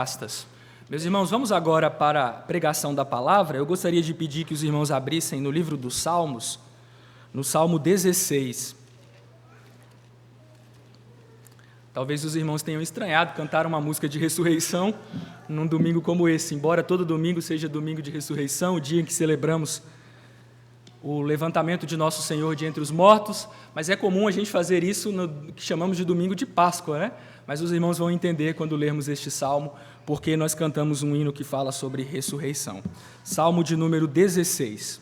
Pastas. Meus irmãos, vamos agora para a pregação da palavra. Eu gostaria de pedir que os irmãos abrissem no livro dos Salmos, no Salmo 16. Talvez os irmãos tenham estranhado cantar uma música de ressurreição num domingo como esse, embora todo domingo seja domingo de ressurreição, o dia em que celebramos o levantamento de nosso Senhor de entre os mortos, mas é comum a gente fazer isso no que chamamos de domingo de Páscoa, né? Mas os irmãos vão entender quando lermos este salmo, porque nós cantamos um hino que fala sobre ressurreição. Salmo de número 16.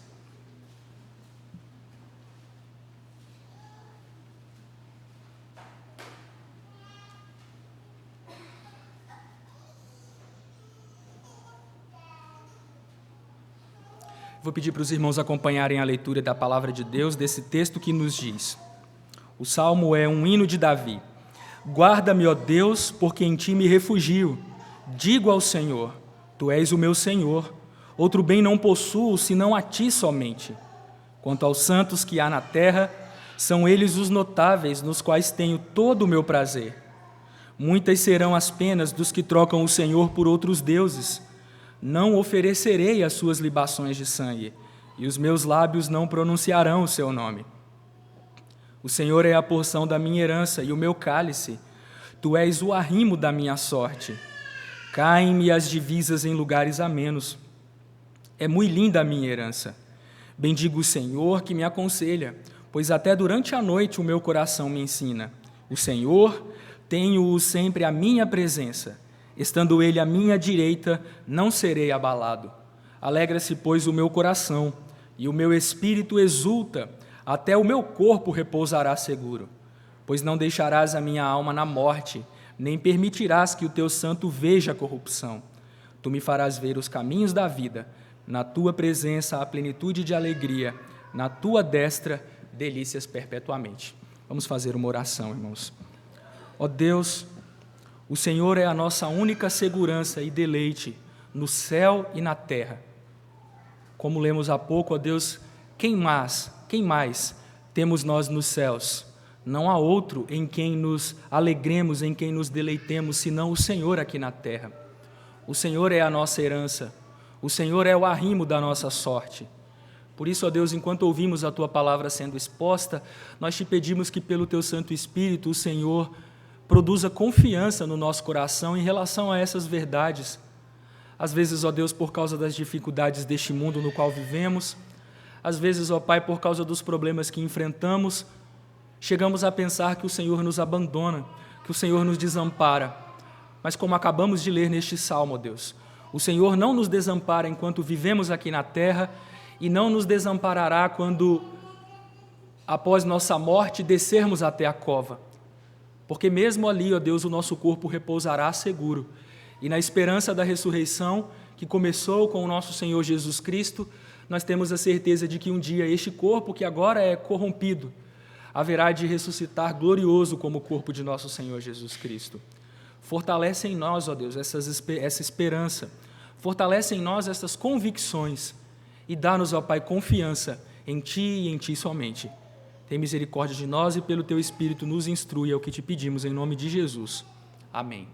Vou pedir para os irmãos acompanharem a leitura da palavra de Deus, desse texto que nos diz. O salmo é um hino de Davi. Guarda-me, ó Deus, porque em ti me refugio. Digo ao Senhor, tu és o meu Senhor. Outro bem não possuo, senão a ti somente. Quanto aos santos que há na terra, são eles os notáveis, nos quais tenho todo o meu prazer. Muitas serão as penas dos que trocam o Senhor por outros deuses. Não oferecerei as suas libações de sangue, e os meus lábios não pronunciarão o seu nome. O Senhor é a porção da minha herança e o meu cálice. Tu és o arrimo da minha sorte. Caem-me as divisas em lugares amenos. É muito linda a minha herança. Bendigo o Senhor que me aconselha, pois até durante a noite o meu coração me ensina. O Senhor, tenho-o sempre à minha presença. Estando ele à minha direita, não serei abalado. Alegra-se, pois, o meu coração, e o meu espírito exulta, até o meu corpo repousará seguro. Pois não deixarás a minha alma na morte, nem permitirás que o teu santo veja a corrupção. Tu me farás ver os caminhos da vida, na tua presença há plenitude de alegria, na tua destra, delícias perpetuamente. Vamos fazer uma oração, irmãos. Ó Deus, o Senhor é a nossa única segurança e deleite no céu e na terra. Como lemos há pouco, ó Deus, quem mais temos nós nos céus? Não há outro em quem nos alegremos, em quem nos deleitemos, senão o Senhor aqui na terra. O Senhor é a nossa herança, o Senhor é o arrimo da nossa sorte. Por isso, ó Deus, enquanto ouvimos a Tua palavra sendo exposta, nós te pedimos que pelo Teu Santo Espírito, o Senhor produza confiança no nosso coração em relação a essas verdades. Às vezes, ó Deus, por causa das dificuldades deste mundo no qual vivemos, às vezes, ó Pai, por causa dos problemas que enfrentamos, chegamos a pensar que o Senhor nos abandona, que o Senhor nos desampara. Mas como acabamos de ler neste salmo, ó Deus, o Senhor não nos desampara enquanto vivemos aqui na terra e não nos desamparará quando, após nossa morte, descermos até a cova. Porque mesmo ali, ó Deus, o nosso corpo repousará seguro. E na esperança da ressurreição, que começou com o nosso Senhor Jesus Cristo, nós temos a certeza de que um dia este corpo, que agora é corrompido, haverá de ressuscitar glorioso como o corpo de nosso Senhor Jesus Cristo. Fortalece em nós, ó Deus, essa esperança. Fortalece em nós essas convicções. E dá-nos, ó Pai, confiança em Ti e em Ti somente. Tem misericórdia de nós e pelo Teu Espírito nos instrui, é o que te pedimos em nome de Jesus. Amém.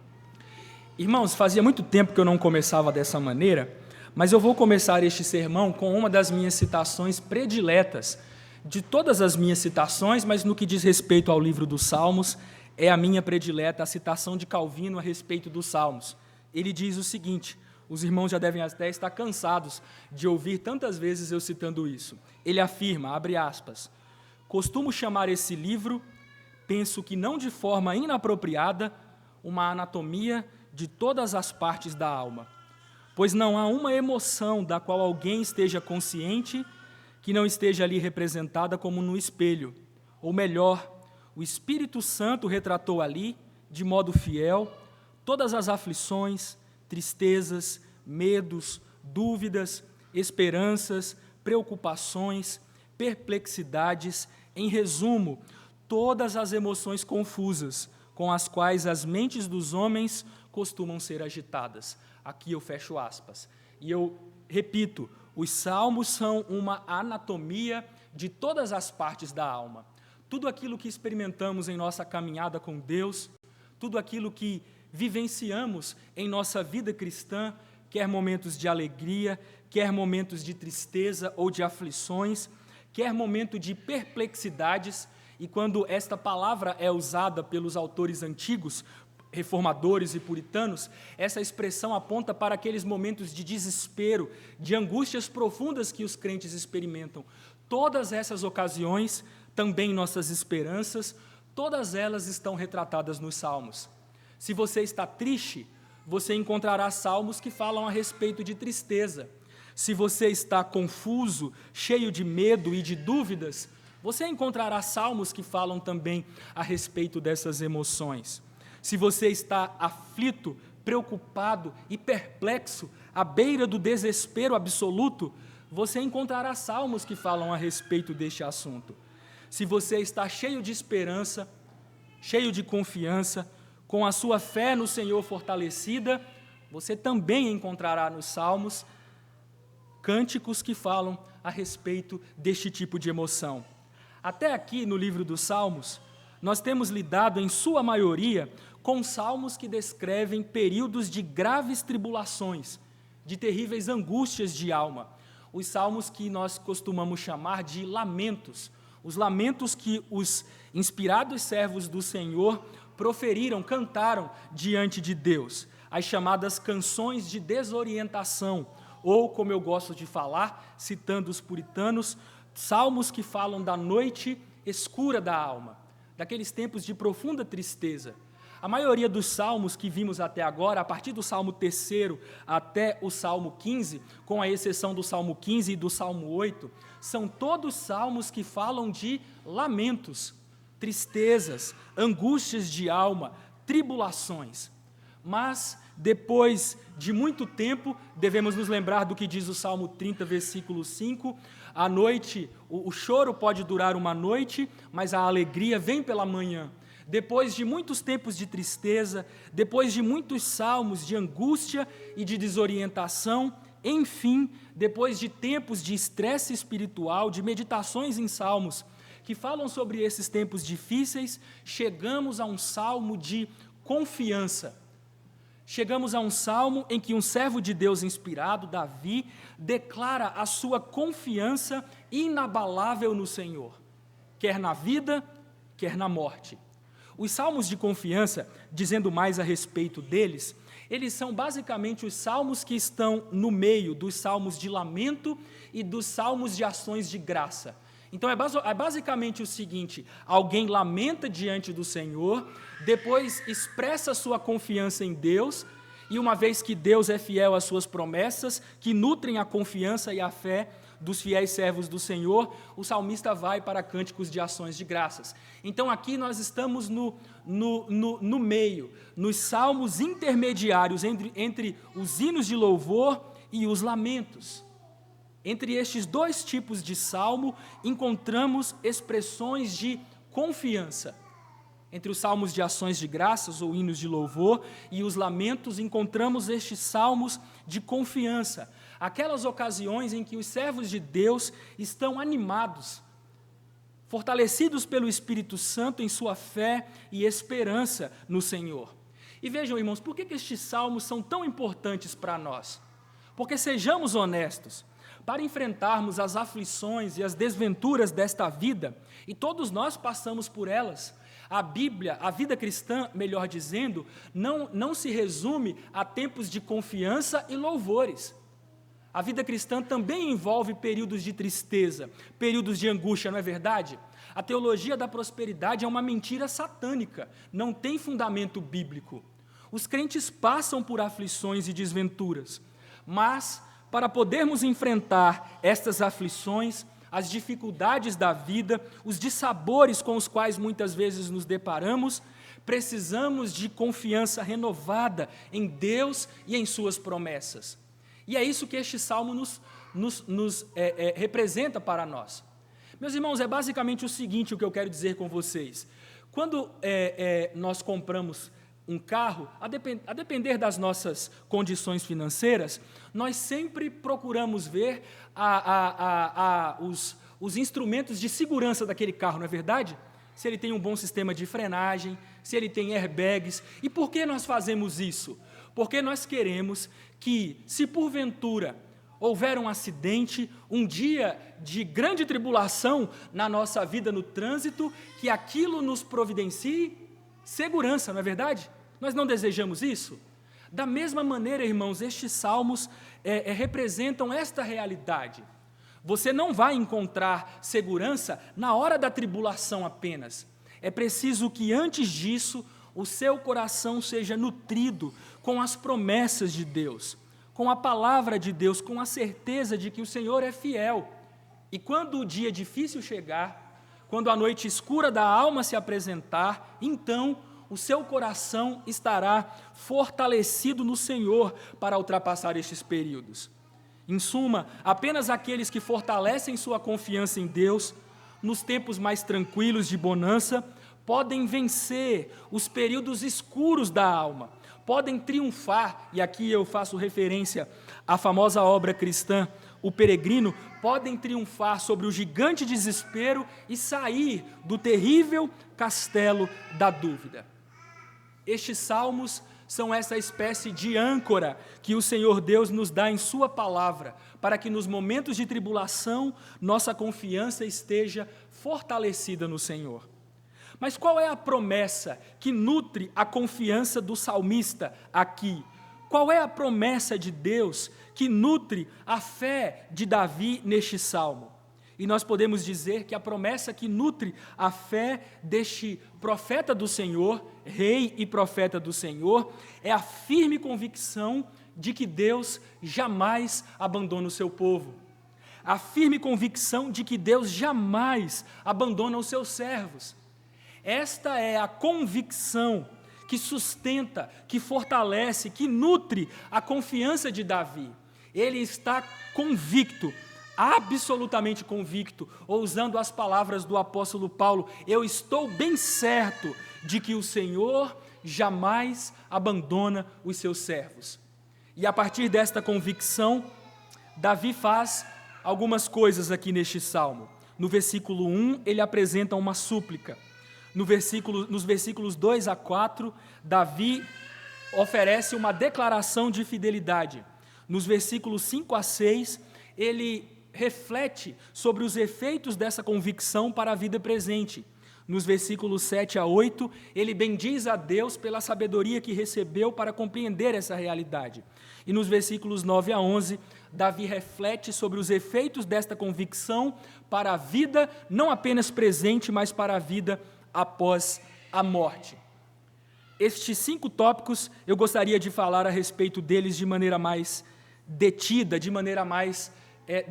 Irmãos, fazia muito tempo que eu não começava dessa maneira, mas eu vou começar este sermão com uma das minhas citações prediletas, de todas as minhas citações, mas no que diz respeito ao livro dos Salmos, é a minha predileta, a citação de Calvino a respeito dos Salmos. Ele diz o seguinte, os irmãos já devem até estar cansados de ouvir tantas vezes eu citando isso. Ele afirma, abre aspas, costumo chamar esse livro, penso que não de forma inapropriada, uma anatomia de todas as partes da alma, pois não há uma emoção da qual alguém esteja consciente que não esteja ali representada como no espelho. Ou melhor, o Espírito Santo retratou ali, de modo fiel, todas as aflições, tristezas, medos, dúvidas, esperanças, preocupações, perplexidades, em resumo, todas as emoções confusas com as quais as mentes dos homens costumam ser agitadas. Aqui eu fecho aspas. E eu repito, os salmos são uma anatomia de todas as partes da alma. Tudo aquilo que experimentamos em nossa caminhada com Deus, tudo aquilo que vivenciamos em nossa vida cristã, quer momentos de alegria, quer momentos de tristeza ou de aflições, quer momento de perplexidades, e quando esta palavra é usada pelos autores antigos, reformadores e puritanos, essa expressão aponta para aqueles momentos de desespero, de angústias profundas que os crentes experimentam. Todas essas ocasiões, também nossas esperanças, todas elas estão retratadas nos Salmos. Se você está triste, você encontrará salmos que falam a respeito de tristeza. Se você está confuso, cheio de medo e de dúvidas, você encontrará salmos que falam também a respeito dessas emoções. Se você está aflito, preocupado e perplexo, à beira do desespero absoluto, você encontrará salmos que falam a respeito deste assunto. Se você está cheio de esperança, cheio de confiança, com a sua fé no Senhor fortalecida, você também encontrará nos salmos cânticos que falam a respeito deste tipo de emoção. Até aqui no livro dos Salmos, nós temos lidado, em sua maioria, com salmos que descrevem períodos de graves tribulações, de terríveis angústias de alma. Os salmos que nós costumamos chamar de lamentos, os lamentos que os inspirados servos do Senhor proferiram, cantaram diante de Deus, as chamadas canções de desorientação, ou, como eu gosto de falar, citando os puritanos, salmos que falam da noite escura da alma, daqueles tempos de profunda tristeza. A maioria dos salmos que vimos até agora, a partir do Salmo 3 até o Salmo 15, com a exceção do Salmo 15 e do Salmo 8, são todos salmos que falam de lamentos, tristezas, angústias de alma, tribulações. Mas, depois de muito tempo, devemos nos lembrar do que diz o Salmo 30, versículo 5, a noite, o choro pode durar uma noite, mas a alegria vem pela manhã. Depois de muitos tempos de tristeza, depois de muitos salmos de angústia e de desorientação, enfim, depois de tempos de estresse espiritual, de meditações em salmos que falam sobre esses tempos difíceis, chegamos a um salmo de confiança. Chegamos a um salmo em que um servo de Deus inspirado, Davi, declara a sua confiança inabalável no Senhor, quer na vida, quer na morte. Os salmos de confiança, dizendo mais a respeito deles, eles são basicamente os salmos que estão no meio dos salmos de lamento e dos salmos de ações de graça. Então é basicamente o seguinte: alguém lamenta diante do Senhor, depois expressa sua confiança em Deus, e uma vez que Deus é fiel às suas promessas, que nutrem a confiança e a fé dos fiéis servos do Senhor, o salmista vai para cânticos de ações de graças. Então aqui nós estamos no meio, nos salmos intermediários entre os hinos de louvor e os lamentos. Entre estes dois tipos de salmo, encontramos expressões de confiança. Entre os salmos de ações de graças ou hinos de louvor e os lamentos, encontramos estes salmos de confiança. Aquelas ocasiões em que os servos de Deus estão animados, fortalecidos pelo Espírito Santo em sua fé e esperança no Senhor. E vejam, irmãos, por que estes salmos são tão importantes para nós? Porque, sejamos honestos, para enfrentarmos as aflições e as desventuras desta vida, e todos nós passamos por elas, a Bíblia, a vida cristã, melhor dizendo, não se resume a tempos de confiança e louvores. A vida cristã também envolve períodos de tristeza, períodos de angústia, não é verdade? A teologia da prosperidade é uma mentira satânica, não tem fundamento bíblico. Os crentes passam por aflições e desventuras, mas para podermos enfrentar estas aflições, as dificuldades da vida, os dissabores com os quais muitas vezes nos deparamos, precisamos de confiança renovada em Deus e em suas promessas. E é isso que este salmo nos representa para nós. Meus irmãos, é basicamente o seguinte o que eu quero dizer com vocês. Quando nós compramos um carro, a depender das nossas condições financeiras, nós sempre procuramos ver os instrumentos de segurança daquele carro, não é verdade? se ele tem um bom sistema de frenagem, se ele tem airbags. E por que nós fazemos isso? Porque nós queremos que, se porventura houver um acidente, um dia de grande tribulação na nossa vida no trânsito, que aquilo nos providencie segurança, não é verdade? Nós não desejamos isso? Da mesma maneira, irmãos, estes salmos representam esta realidade. Você não vai encontrar segurança na hora da tribulação apenas. É preciso que, antes disso, o seu coração seja nutrido com as promessas de Deus, com a palavra de Deus, com a certeza de que o Senhor é fiel. E quando o dia difícil chegar, quando a noite escura da alma se apresentar, então o seu coração estará fortalecido no Senhor para ultrapassar estes períodos. Em suma, apenas aqueles que fortalecem sua confiança em Deus, nos tempos mais tranquilos de bonança, podem vencer os períodos escuros da alma, podem triunfar, e aqui eu faço referência à famosa obra cristã, O Peregrino, podem triunfar sobre o gigante desespero e sair do terrível castelo da dúvida. Estes salmos são essa espécie de âncora que o Senhor Deus nos dá em sua palavra, para que nos momentos de tribulação nossa confiança esteja fortalecida no Senhor. Mas qual é a promessa que nutre a confiança do salmista aqui? Qual é a promessa de Deus que nutre a fé de Davi neste salmo? E nós podemos dizer que a promessa que nutre a fé deste profeta do Senhor, rei e profeta do Senhor, é a firme convicção de que Deus jamais abandona o seu povo. A firme convicção de que Deus jamais abandona os seus servos. Esta é a convicção que sustenta, que fortalece, que nutre a confiança de Davi. Ele está convicto, absolutamente convicto, ou usando as palavras do apóstolo Paulo, eu estou bem certo de que o Senhor jamais abandona os seus servos. E a partir desta convicção, Davi faz algumas coisas aqui neste salmo. No versículo 1, ele apresenta uma súplica. Nos versículos 2 a 4, Davi oferece uma declaração de fidelidade. Nos versículos 5 a 6, ele reflete sobre os efeitos dessa convicção para a vida presente. Nos versículos 7 a 8, ele bendiz a Deus pela sabedoria que recebeu para compreender essa realidade. E nos versículos 9 a 11, Davi reflete sobre os efeitos desta convicção para a vida, não apenas presente, mas para a vida após a morte. Estes 5 tópicos, eu gostaria de falar a respeito deles de maneira mais detida, de maneira mais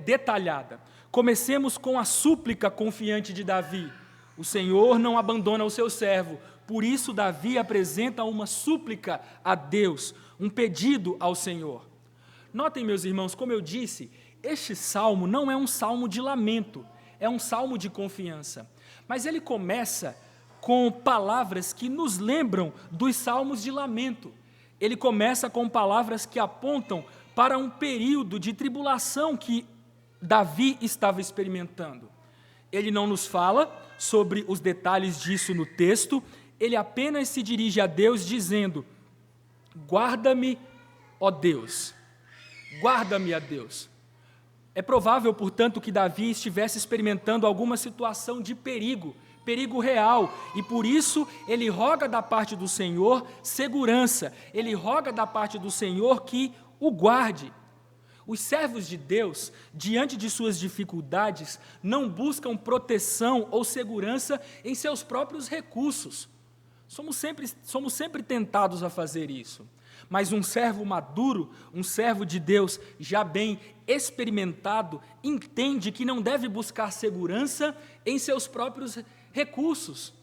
detalhada. Comecemos com a súplica confiante de Davi. O Senhor não abandona o seu servo, por isso Davi apresenta uma súplica a Deus, um pedido ao Senhor. Notem, meus irmãos, como eu disse, este salmo não é um salmo de lamento, é um salmo de confiança. Mas ele começa com palavras que nos lembram dos salmos de lamento. Ele começa com palavras que apontam para um período de tribulação que Davi estava experimentando. Ele não nos fala sobre os detalhes disso no texto, ele apenas se dirige a Deus dizendo: guarda-me, ó Deus, guarda-me, ó Deus. É provável, portanto, que Davi estivesse experimentando alguma situação de perigo real, e por isso ele roga da parte do Senhor segurança, ele roga da parte do Senhor que o guarde. Os servos de Deus, diante de suas dificuldades, não buscam proteção ou segurança em seus próprios recursos. Somos sempre tentados a fazer isso. Mas um servo maduro, um servo de Deus já bem experimentado, entende que não deve buscar segurança em seus próprios recursos.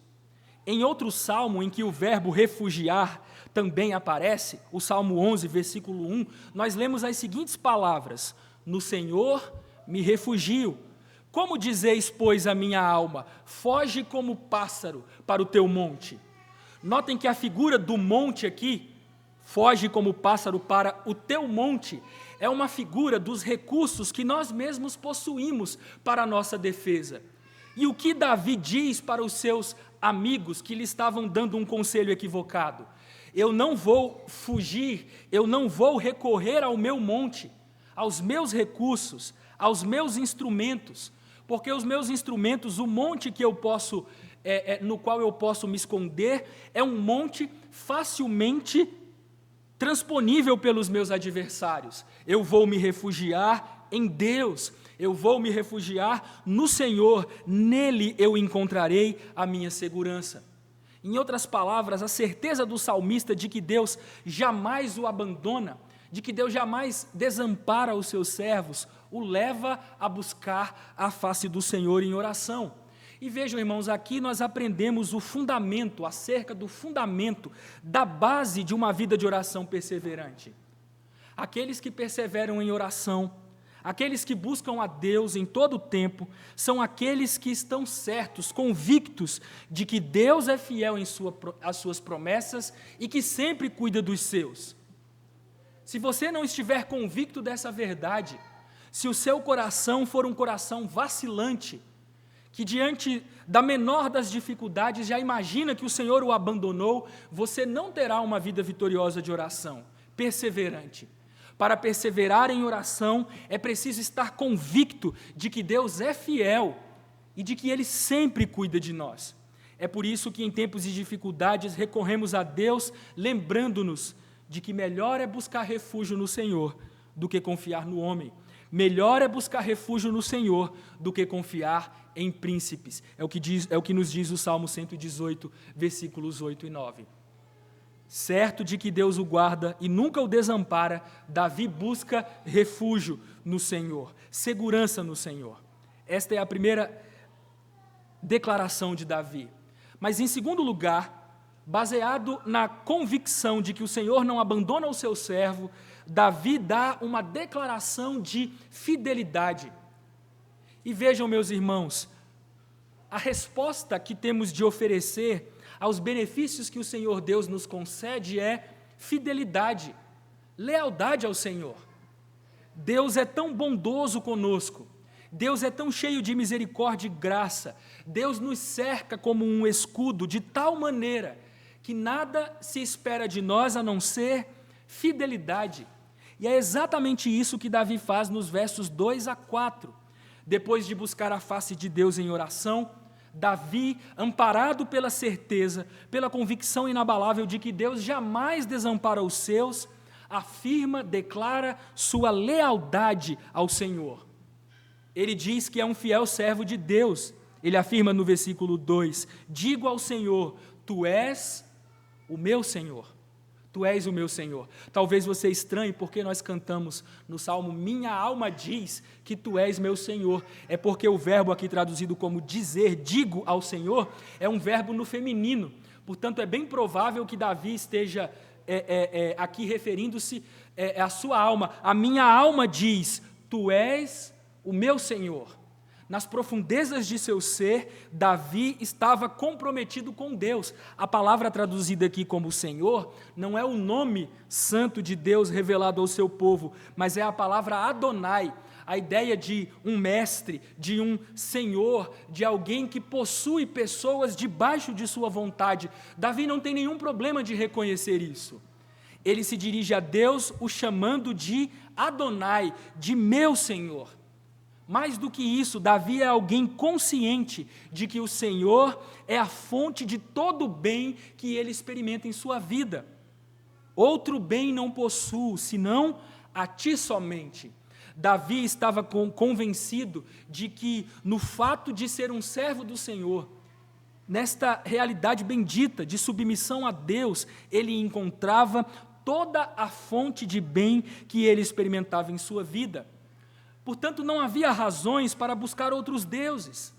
Em outro salmo em que o verbo refugiar também aparece, o Salmo 11, versículo 1, nós lemos as seguintes palavras: no Senhor me refugio. Como dizeis, pois, a minha alma, foge como pássaro para o teu monte. Notem que a figura do monte aqui, foge como pássaro para o teu monte, é uma figura dos recursos que nós mesmos possuímos para a nossa defesa. E o que Davi diz para os seus amigos que lhe estavam dando um conselho equivocado. Eu não vou fugir, eu não vou recorrer ao meu monte, aos meus recursos, aos meus instrumentos, porque os meus instrumentos, o monte que eu posso, no qual eu posso me esconder, é um monte facilmente transponível pelos meus adversários. Eu vou me refugiar em Deus, eu vou me refugiar no Senhor, nele eu encontrarei a minha segurança. Em outras palavras, a certeza do salmista de que Deus jamais o abandona, de que Deus jamais desampara os seus servos, o leva a buscar a face do Senhor em oração. E vejam, irmãos, aqui nós aprendemos o fundamento, acerca do fundamento, da base de uma vida de oração perseverante. Aqueles que perseveram em oração, aqueles que buscam a Deus em todo o tempo, são aqueles que estão certos, convictos de que Deus é fiel às suas promessas e que sempre cuida dos seus. Se você não estiver convicto dessa verdade, se o seu coração for um coração vacilante, que diante da menor das dificuldades já imagina que o Senhor o abandonou, você não terá uma vida vitoriosa de oração, perseverante. Para perseverar em oração, é preciso estar convicto de que Deus é fiel e de que Ele sempre cuida de nós. É por isso que em tempos de dificuldades recorremos a Deus, lembrando-nos de que melhor é buscar refúgio no Senhor do que confiar no homem. Melhor é buscar refúgio no Senhor do que confiar em príncipes. É o que nos diz o Salmo 118, versículos 8 e 9. Certo de que Deus o guarda e nunca o desampara, Davi busca refúgio no Senhor, segurança no Senhor. Esta é a primeira declaração de Davi. Mas, em segundo lugar, baseado na convicção de que o Senhor não abandona o seu servo, Davi dá uma declaração de fidelidade. E vejam, meus irmãos, a resposta que temos de oferecer aos benefícios que o Senhor Deus nos concede é fidelidade, lealdade ao Senhor. Deus é tão bondoso conosco, Deus é tão cheio de misericórdia e graça, Deus nos cerca como um escudo de tal maneira que nada se espera de nós a não ser fidelidade. E é exatamente isso que Davi faz nos versos 2 a 4. Depois de buscar a face de Deus em oração, Davi, amparado pela certeza, pela convicção inabalável de que Deus jamais desampara os seus, afirma, declara sua lealdade ao Senhor. Ele diz que é um fiel servo de Deus. Ele afirma no versículo 2, digo ao Senhor, tu és o meu Senhor. Tu és o meu Senhor. Talvez você estranhe porque nós cantamos no Salmo, minha alma diz que tu és meu Senhor. É porque o verbo aqui traduzido como dizer, digo ao Senhor, é um verbo no feminino. Portanto, é bem provável que Davi esteja aqui referindo-se à sua alma. A minha alma diz, tu és o meu Senhor. Nas profundezas de seu ser, Davi estava comprometido com Deus. A palavra traduzida aqui como Senhor não é o nome santo de Deus revelado ao seu povo, mas é a palavra Adonai, a ideia de um mestre, de um senhor, de alguém que possui pessoas debaixo de sua vontade. Davi não tem nenhum problema de reconhecer isso. Ele se dirige a Deus o chamando de Adonai, de meu Senhor. Mais do que isso, Davi é alguém consciente de que o Senhor é a fonte de todo o bem que ele experimenta em sua vida. Outro bem não possuo, senão a ti somente. Davi estava convencido de que, no fato de ser um servo do Senhor, nesta realidade bendita de submissão a Deus, ele encontrava toda a fonte de bem que ele experimentava em sua vida. Portanto, não havia razões para buscar outros deuses.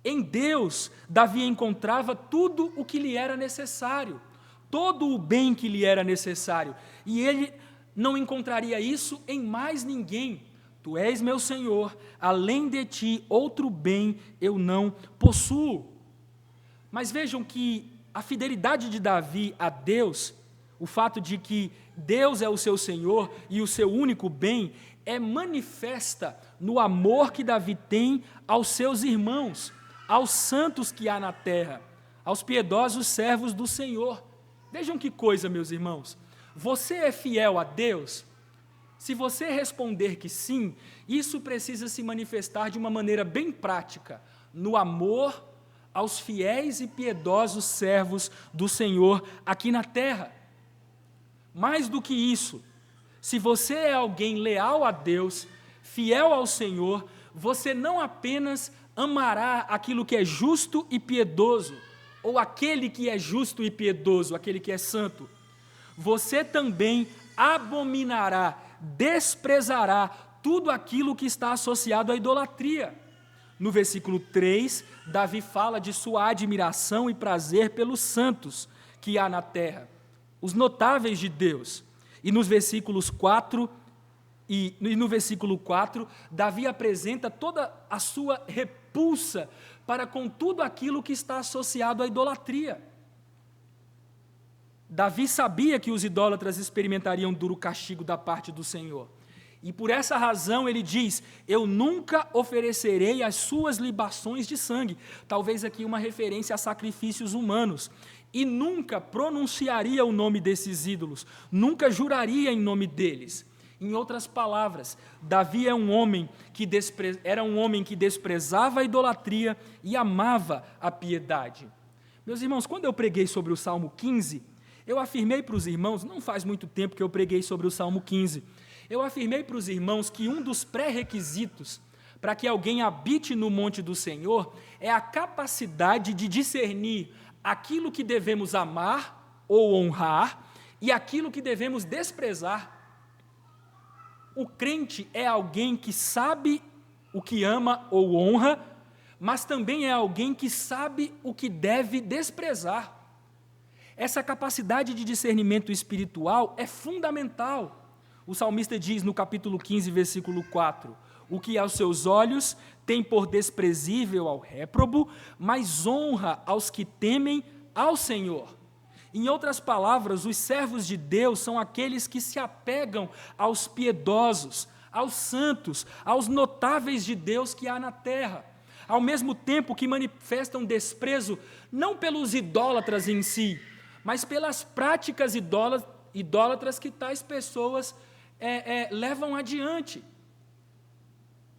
Em Deus, Davi encontrava tudo o que lhe era necessário, todo o bem que lhe era necessário, e ele não encontraria isso em mais ninguém. Tu és meu Senhor, além de ti, outro bem eu não possuo. Mas vejam que a fidelidade de Davi a Deus, o fato de que Deus é o seu Senhor e o seu único bem, é manifesta no amor que Davi tem aos seus irmãos, aos santos que há na terra, aos piedosos servos do Senhor. Vejam que coisa, meus irmãos. Você é fiel a Deus? Se você responder que sim, isso precisa se manifestar de uma maneira bem prática, no amor aos fiéis e piedosos servos do Senhor aqui na terra. Mais do que isso, se você é alguém leal a Deus, fiel ao Senhor, você não apenas amará aquilo que é justo e piedoso, ou aquele que é justo e piedoso, aquele que é santo, você também abominará, desprezará tudo aquilo que está associado à idolatria. No versículo 3, Davi fala de sua admiração e prazer pelos santos que há na terra, os notáveis de Deus. E nos versículos 4 e no versículo 4, Davi apresenta toda a sua repulsa para com tudo aquilo que está associado à idolatria. Davi sabia que os idólatras experimentariam duro castigo da parte do Senhor. E por essa razão ele diz: eu nunca oferecerei as suas libações de sangue. Talvez aqui uma referência a sacrifícios humanos. E nunca pronunciaria o nome desses ídolos, nunca juraria em nome deles. Em outras palavras, Davi era um homem que desprezava a idolatria e amava a piedade. Meus irmãos, quando eu preguei sobre o Salmo 15, eu afirmei para os irmãos, não faz muito tempo que eu preguei sobre o Salmo 15, eu afirmei para os irmãos que um dos pré-requisitos para que alguém habite no monte do Senhor é a capacidade de discernir aquilo que devemos amar ou honrar e aquilo que devemos desprezar. O crente é alguém que sabe o que ama ou honra, mas também é alguém que sabe o que deve desprezar. Essa capacidade de discernimento espiritual é fundamental. O salmista diz no capítulo 15, versículo 4, o que aos seus olhos tem por desprezível ao réprobo, mas honra aos que temem ao Senhor. Em outras palavras, os servos de Deus são aqueles que se apegam aos piedosos, aos santos, aos notáveis de Deus que há na terra, ao mesmo tempo que manifestam desprezo não pelos idólatras em si, mas pelas práticas idólatras que tais pessoas levam adiante.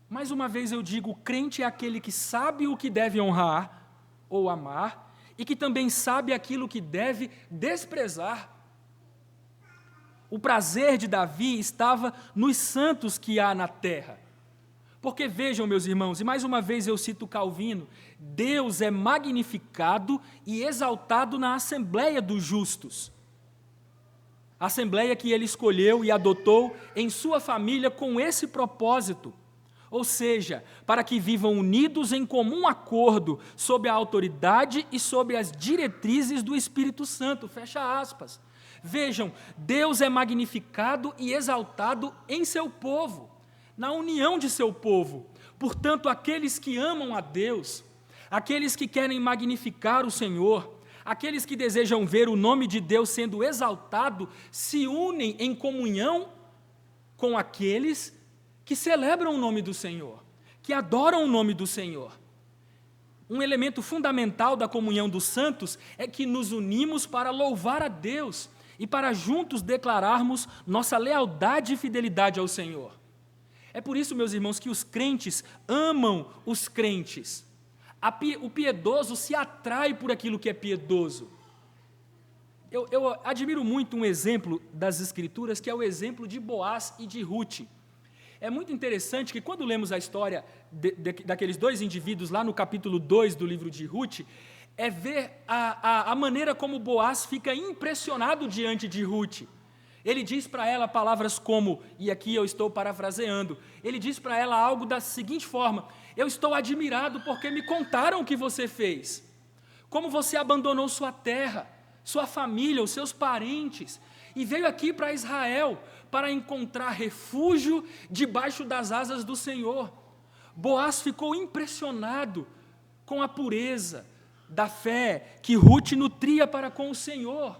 Mais uma vez eu digo, o crente é aquele que sabe o que deve honrar ou amar, e que também sabe aquilo que deve desprezar. O prazer de Davi estava nos santos que há na terra. Porque vejam, meus irmãos, e mais uma vez eu cito Calvino, Deus é magnificado e exaltado na assembleia dos justos. A assembleia que ele escolheu e adotou em sua família com esse propósito. Ou seja, para que vivam unidos em comum acordo, sob a autoridade e sob as diretrizes do Espírito Santo. Fecha aspas. Vejam, Deus é magnificado e exaltado em seu povo, na união de seu povo. Portanto, aqueles que amam a Deus, aqueles que querem magnificar o Senhor, aqueles que desejam ver o nome de Deus sendo exaltado, se unem em comunhão com aqueles que celebram o nome do Senhor, que adoram o nome do Senhor. Um elemento fundamental da comunhão dos santos é que nos unimos para louvar a Deus e para juntos declararmos nossa lealdade e fidelidade ao Senhor. É por isso, meus irmãos, que os crentes amam os crentes. O piedoso se atrai por aquilo que é piedoso. Eu admiro muito um exemplo das Escrituras, que é o exemplo de Boaz e de Rute. É muito interessante que quando lemos a história daqueles dois indivíduos lá no capítulo 2 do livro de Rute, é ver a maneira como Boaz fica impressionado diante de Rute. Ele diz para ela palavras como, e aqui eu estou parafraseando, ele diz para ela algo da seguinte forma: eu estou admirado porque me contaram o que você fez, como você abandonou sua terra, sua família, os seus parentes, e veio aqui para Israel para encontrar refúgio debaixo das asas do Senhor. Boaz ficou impressionado com a pureza da fé que Rute nutria para com o Senhor.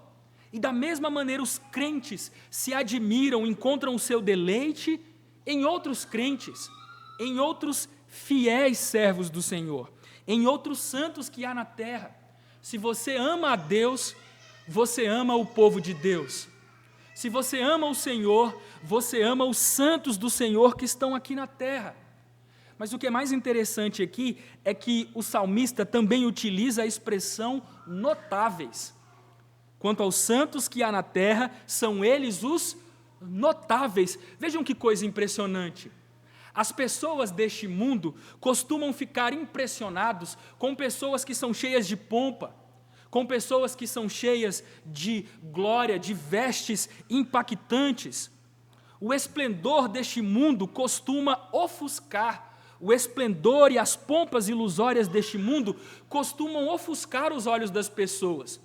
E da mesma maneira os crentes se admiram, encontram o seu deleite em outros crentes, em outros fiéis servos do Senhor, em outros santos que há na terra. Se você ama a Deus, você ama o povo de Deus. Se você ama o Senhor, você ama os santos do Senhor que estão aqui na terra. Mas o que é mais interessante aqui é que o salmista também utiliza a expressão notáveis. Quanto aos santos que há na terra, são eles os notáveis. Vejam que coisa impressionante. As pessoas deste mundo costumam ficar impressionados com pessoas que são cheias de pompa, com pessoas que são cheias de glória, de vestes impactantes. O esplendor deste mundo costuma ofuscar. O esplendor e as pompas ilusórias deste mundo costumam ofuscar os olhos das pessoas.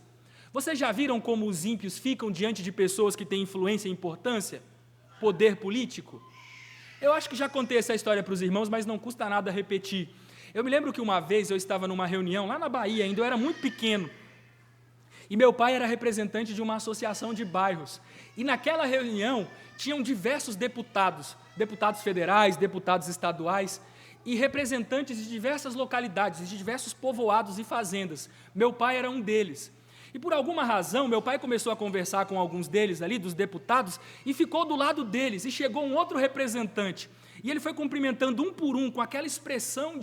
Vocês já viram como os ímpios ficam diante de pessoas que têm influência e importância? Poder político? Eu acho que já contei essa história para os irmãos, mas não custa nada repetir. Eu me lembro que uma vez eu estava numa reunião lá na Bahia, ainda eu era muito pequeno, e meu pai era representante de uma associação de bairros. E naquela reunião tinham diversos deputados federais, deputados estaduais, e representantes de diversas localidades, de diversos povoados e fazendas. Meu pai era um deles. E por alguma razão, meu pai começou a conversar com alguns deles ali, dos deputados, e ficou do lado deles, e chegou um outro representante. E ele foi cumprimentando um por um, com aquela expressão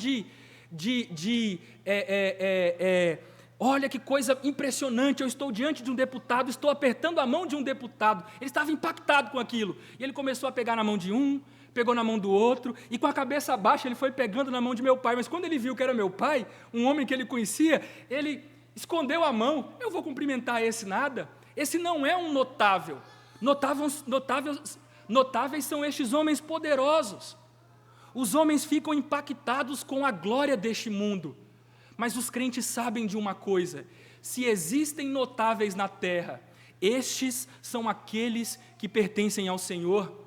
olha que coisa impressionante, eu estou diante de um deputado, estou apertando a mão de um deputado. Ele estava impactado com aquilo. E ele começou a pegar na mão de um, pegou na mão do outro, e com a cabeça baixa ele foi pegando na mão de meu pai. Mas quando ele viu que era meu pai, um homem que ele conhecia, ele escondeu a mão. Eu vou cumprimentar esse nada? Esse não é um notável. Notáveis são estes homens poderosos. Os homens ficam impactados com a glória deste mundo. Mas os crentes sabem de uma coisa: se existem notáveis na terra, estes são aqueles que pertencem ao Senhor.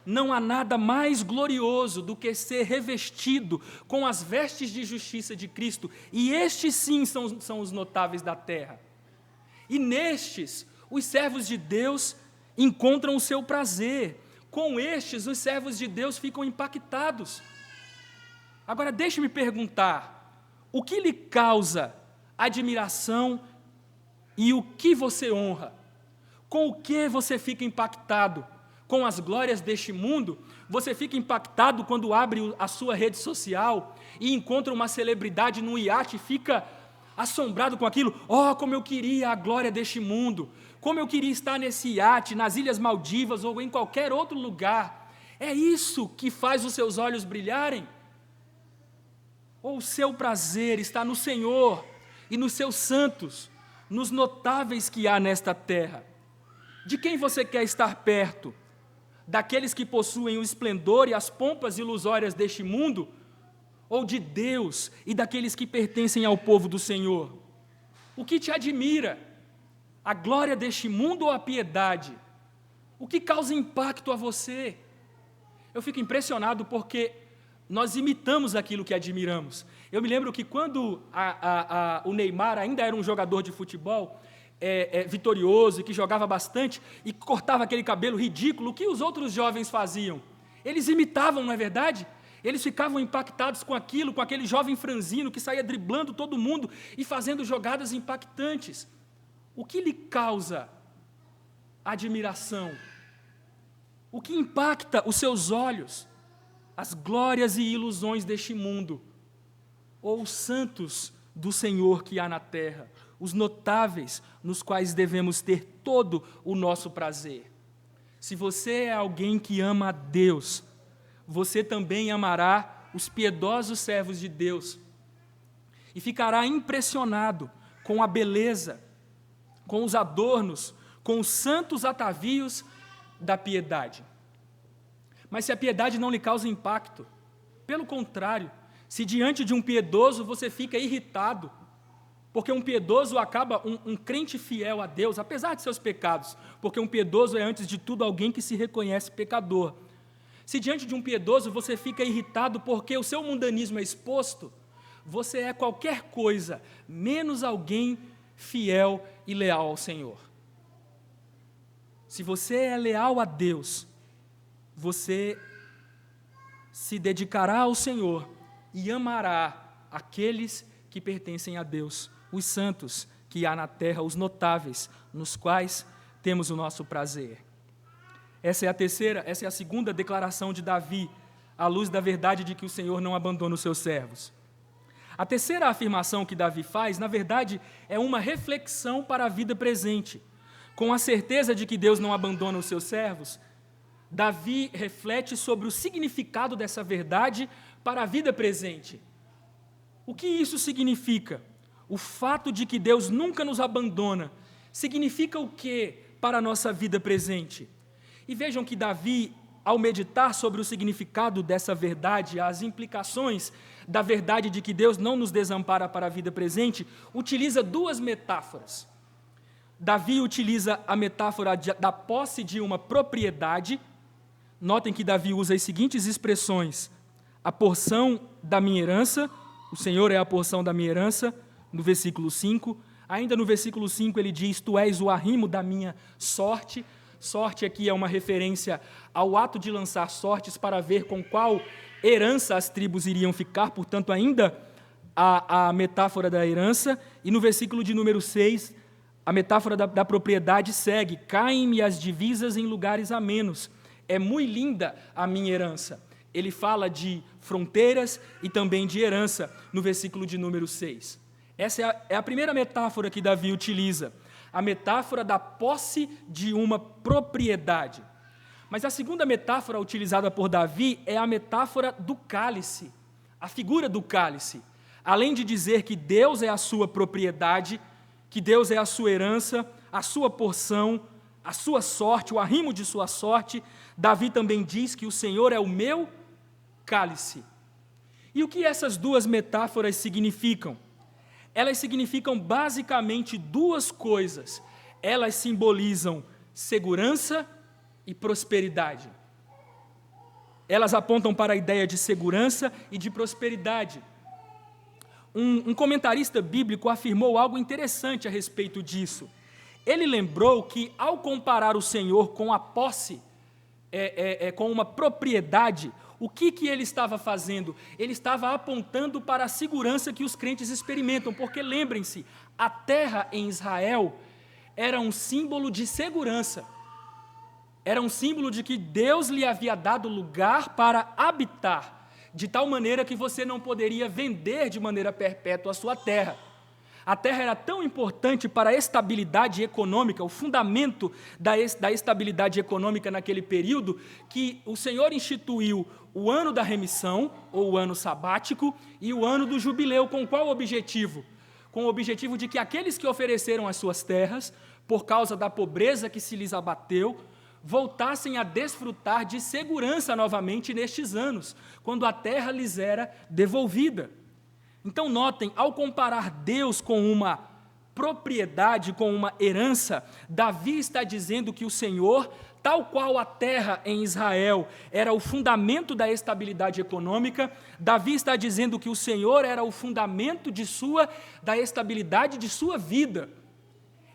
Não há nada mais glorioso do que ser revestido com as vestes de justiça de Cristo, e estes sim são os notáveis da terra. E nestes, os servos de Deus encontram o seu prazer. Com estes, os servos de Deus ficam impactados. Agora, deixe-me perguntar, o que lhe causa admiração e o que você honra? Com o que você fica impactado? Com as glórias deste mundo? Você fica impactado quando abre a sua rede social e encontra uma celebridade no iate e fica assombrado com aquilo? Oh, como eu queria a glória deste mundo! Como eu queria estar nesse iate, nas Ilhas Maldivas ou em qualquer outro lugar. É isso que faz os seus olhos brilharem? Ou o seu prazer está no Senhor e nos seus santos, nos notáveis que há nesta terra? De quem você quer estar perto? Daqueles que possuem o esplendor e as pompas ilusórias deste mundo? Ou de Deus e daqueles que pertencem ao povo do Senhor? O que te admira? A glória deste mundo ou a piedade? O que causa impacto a você? Eu fico impressionado porque nós imitamos aquilo que admiramos. Eu me lembro que quando o Neymar ainda era um jogador de futebol vitorioso e que jogava bastante e cortava aquele cabelo ridículo, o que os outros jovens faziam? Eles imitavam, não é verdade? Eles ficavam impactados com aquilo, com aquele jovem franzino que saía driblando todo mundo e fazendo jogadas impactantes. O que lhe causa admiração? O que impacta os seus olhos? As glórias e ilusões deste mundo, ou os santos do Senhor que há na terra, os notáveis nos quais devemos ter todo o nosso prazer. Se você é alguém que ama a Deus, você também amará os piedosos servos de Deus e ficará impressionado com a beleza, com os adornos, com os santos atavios da piedade. Mas se a piedade não lhe causa impacto, pelo contrário, se diante de um piedoso você fica irritado, porque um piedoso acaba um crente fiel a Deus, apesar de seus pecados, porque um piedoso é, antes de tudo, alguém que se reconhece pecador. Se diante de um piedoso você fica irritado porque o seu mundanismo é exposto, você é qualquer coisa, menos alguém fiel e leal ao Senhor. Se você é leal a Deus, você se dedicará ao Senhor e amará aqueles que pertencem a Deus, os santos que há na terra, os notáveis, nos quais temos o nosso prazer. Essa é a segunda declaração de Davi, à luz da verdade de que o Senhor não abandona os seus servos. A terceira afirmação que Davi faz, na verdade, é uma reflexão para a vida presente. Com a certeza de que Deus não abandona os seus servos, Davi reflete sobre o significado dessa verdade para a vida presente. O que isso significa? O fato de que Deus nunca nos abandona significa o quê para a nossa vida presente? E vejam que Davi, ao meditar sobre o significado dessa verdade, as implicações da verdade de que Deus não nos desampara para a vida presente, utiliza duas metáforas. Davi utiliza a metáfora da posse de uma propriedade. Notem que Davi usa as seguintes expressões: a porção da minha herança, o Senhor é a porção da minha herança, no versículo 5. Ainda no versículo 5 ele diz: tu és o arrimo da minha sorte. Sorte aqui é uma referência ao ato de lançar sortes para ver com qual herança as tribos iriam ficar, portanto, ainda a metáfora da herança. E no versículo de número 6, a metáfora da propriedade segue: caem-me as divisas em lugares amenos. É muito linda a minha herança. Ele fala de fronteiras e também de herança, no versículo de número 6. Essa é a primeira metáfora que Davi utiliza, a metáfora da posse de uma propriedade. Mas a segunda metáfora utilizada por Davi é a metáfora do cálice, a figura do cálice. Além de dizer que Deus é a sua propriedade, que Deus é a sua herança, a sua porção, a sua sorte, o arrimo de sua sorte, Davi também diz que o Senhor é o meu cálice. E o que essas duas metáforas significam? Elas significam basicamente duas coisas. Elas simbolizam segurança e prosperidade. Elas apontam para a ideia de segurança e de prosperidade. Um comentarista bíblico afirmou algo interessante a respeito disso. Ele lembrou que, ao comparar o Senhor com a posse, com uma propriedade, o que ele estava fazendo? Ele estava apontando para a segurança que os crentes experimentam, porque lembrem-se, a terra em Israel era um símbolo de segurança, era um símbolo de que Deus lhe havia dado lugar para habitar, de tal maneira que você não poderia vender de maneira perpétua a sua terra. A terra era tão importante para a estabilidade econômica, o fundamento da estabilidade econômica naquele período, que o Senhor instituiu o ano da remissão, ou o ano sabático, e o ano do jubileu. Com qual objetivo? Com o objetivo de que aqueles que ofereceram as suas terras, por causa da pobreza que se lhes abateu, voltassem a desfrutar de segurança novamente nestes anos, quando a terra lhes era devolvida. Então, notem, ao comparar Deus com uma propriedade, com uma herança, Davi está dizendo que o Senhor, tal qual a terra em Israel era o fundamento da estabilidade econômica, Davi está dizendo que o Senhor era o fundamento da estabilidade de sua vida,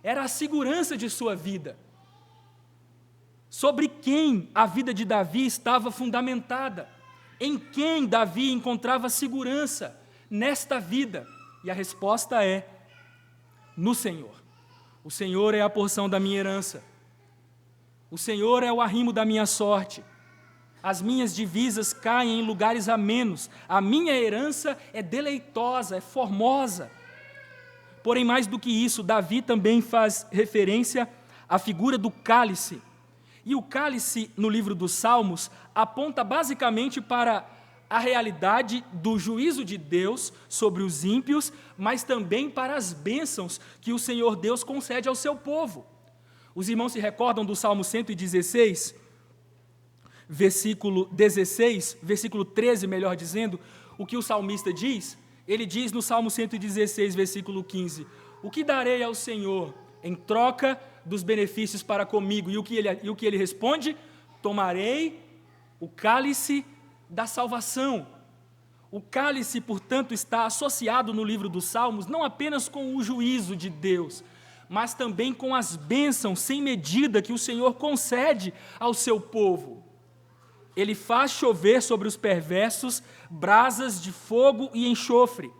era a segurança de sua vida. Sobre quem a vida de Davi estava fundamentada? Em quem Davi encontrava segurança nesta vida? E a resposta é: no Senhor. O Senhor é a porção da minha herança. O Senhor é o arrimo da minha sorte. As minhas divisas caem em lugares amenos. A minha herança é deleitosa, é formosa. Porém, mais do que isso, Davi também faz referência à figura do cálice. E o cálice, no livro dos Salmos, aponta basicamente para a realidade do juízo de Deus sobre os ímpios, mas também para as bênçãos que o Senhor Deus concede ao seu povo. Os irmãos se recordam do Salmo 116, versículo 16, versículo 13, melhor dizendo, o que o salmista diz? Ele diz no Salmo 116, versículo 15, o que darei ao Senhor em troca dos benefícios para comigo? E o que ele responde? Tomarei o cálice da salvação. O cálice, portanto, está associado no livro dos Salmos não apenas com o juízo de Deus, mas também com as bênçãos sem medida que o Senhor concede ao seu povo. Ele faz chover sobre os perversos brasas de fogo e enxofre.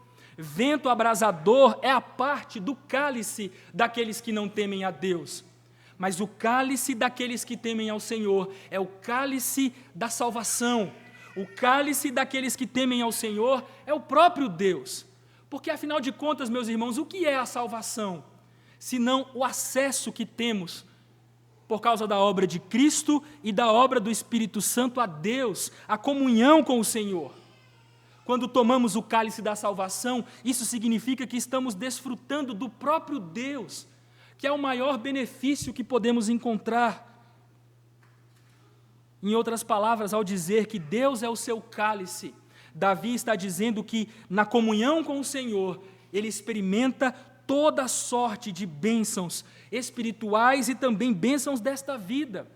vento abrasador é a parte do cálice daqueles que não temem a Deus. Mas o cálice daqueles que temem ao Senhor é o cálice da salvação. O cálice daqueles que temem ao Senhor é o próprio Deus. Porque, afinal de contas, meus irmãos, o que é a salvação? Senão o acesso que temos por causa da obra de Cristo e da obra do Espírito Santo a Deus, a comunhão com o Senhor. Quando tomamos o cálice da salvação, isso significa que estamos desfrutando do próprio Deus, que é o maior benefício que podemos encontrar. Em outras palavras, ao dizer que Deus é o seu cálice, Davi está dizendo que na comunhão com o Senhor, ele experimenta toda sorte de bênçãos espirituais e também bênçãos desta vida.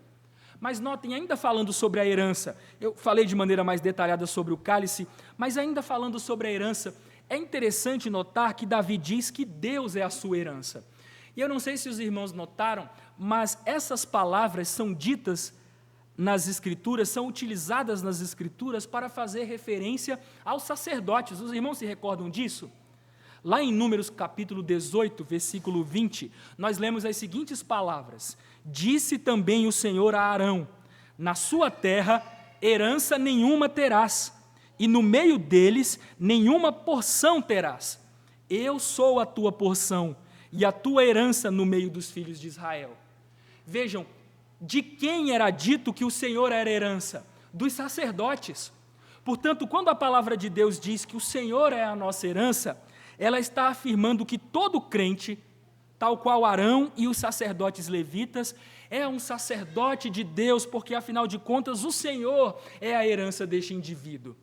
Mas notem, ainda falando sobre a herança, eu falei de maneira mais detalhada sobre o cálice, mas ainda falando sobre a herança, é interessante notar que Davi diz que Deus é a sua herança. E eu não sei se os irmãos notaram, mas essas palavras são ditas nas Escrituras, são utilizadas nas Escrituras para fazer referência aos sacerdotes. Os irmãos se recordam disso? Lá em Números capítulo 18, versículo 20, nós lemos as seguintes palavras: disse também o Senhor a Arão, na sua terra herança nenhuma terás, e no meio deles nenhuma porção terás. Eu sou a tua porção, e a tua herança no meio dos filhos de Israel. Vejam, de quem era dito que o Senhor era herança? Dos sacerdotes. Portanto, quando a palavra de Deus diz que o Senhor é a nossa herança, ela está afirmando que todo crente, tal qual Arão e os sacerdotes levitas, é um sacerdote de Deus, porque, afinal de contas, o Senhor é a herança deste indivíduo.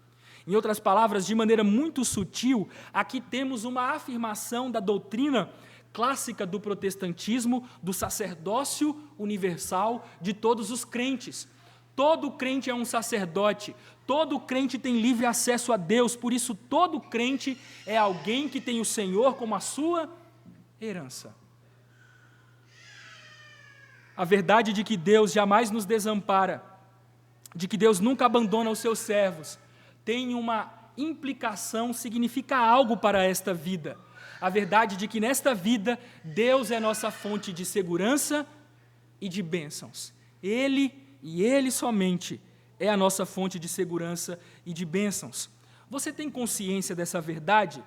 Em outras palavras, de maneira muito sutil, aqui temos uma afirmação da doutrina clássica do protestantismo, do sacerdócio universal de todos os crentes. Todo crente é um sacerdote, todo crente tem livre acesso a Deus, por isso todo crente é alguém que tem o Senhor como a sua herança. A verdade de que Deus jamais nos desampara, de que Deus nunca abandona os seus servos, tem uma implicação, significa algo para esta vida. A verdade de que nesta vida, Deus é nossa fonte de segurança e de bênçãos. Ele e Ele somente é a nossa fonte de segurança e de bênçãos. Você tem consciência dessa verdade?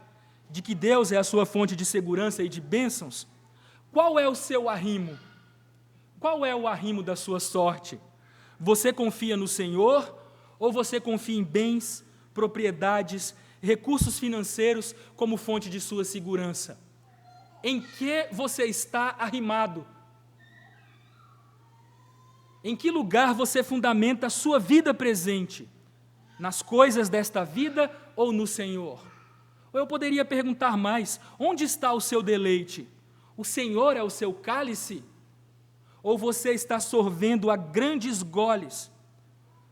De que Deus é a sua fonte de segurança e de bênçãos? Qual é o seu arrimo? Qual é o arrimo da sua sorte? Você confia no Senhor ou você confia em bens, propriedades, recursos financeiros como fonte de sua segurança? Em que você está arrimado? Em que lugar você fundamenta a sua vida presente? Nas coisas desta vida ou no Senhor? Ou eu poderia perguntar mais: onde está o seu deleite? O Senhor é o seu cálice? Ou você está sorvendo a grandes goles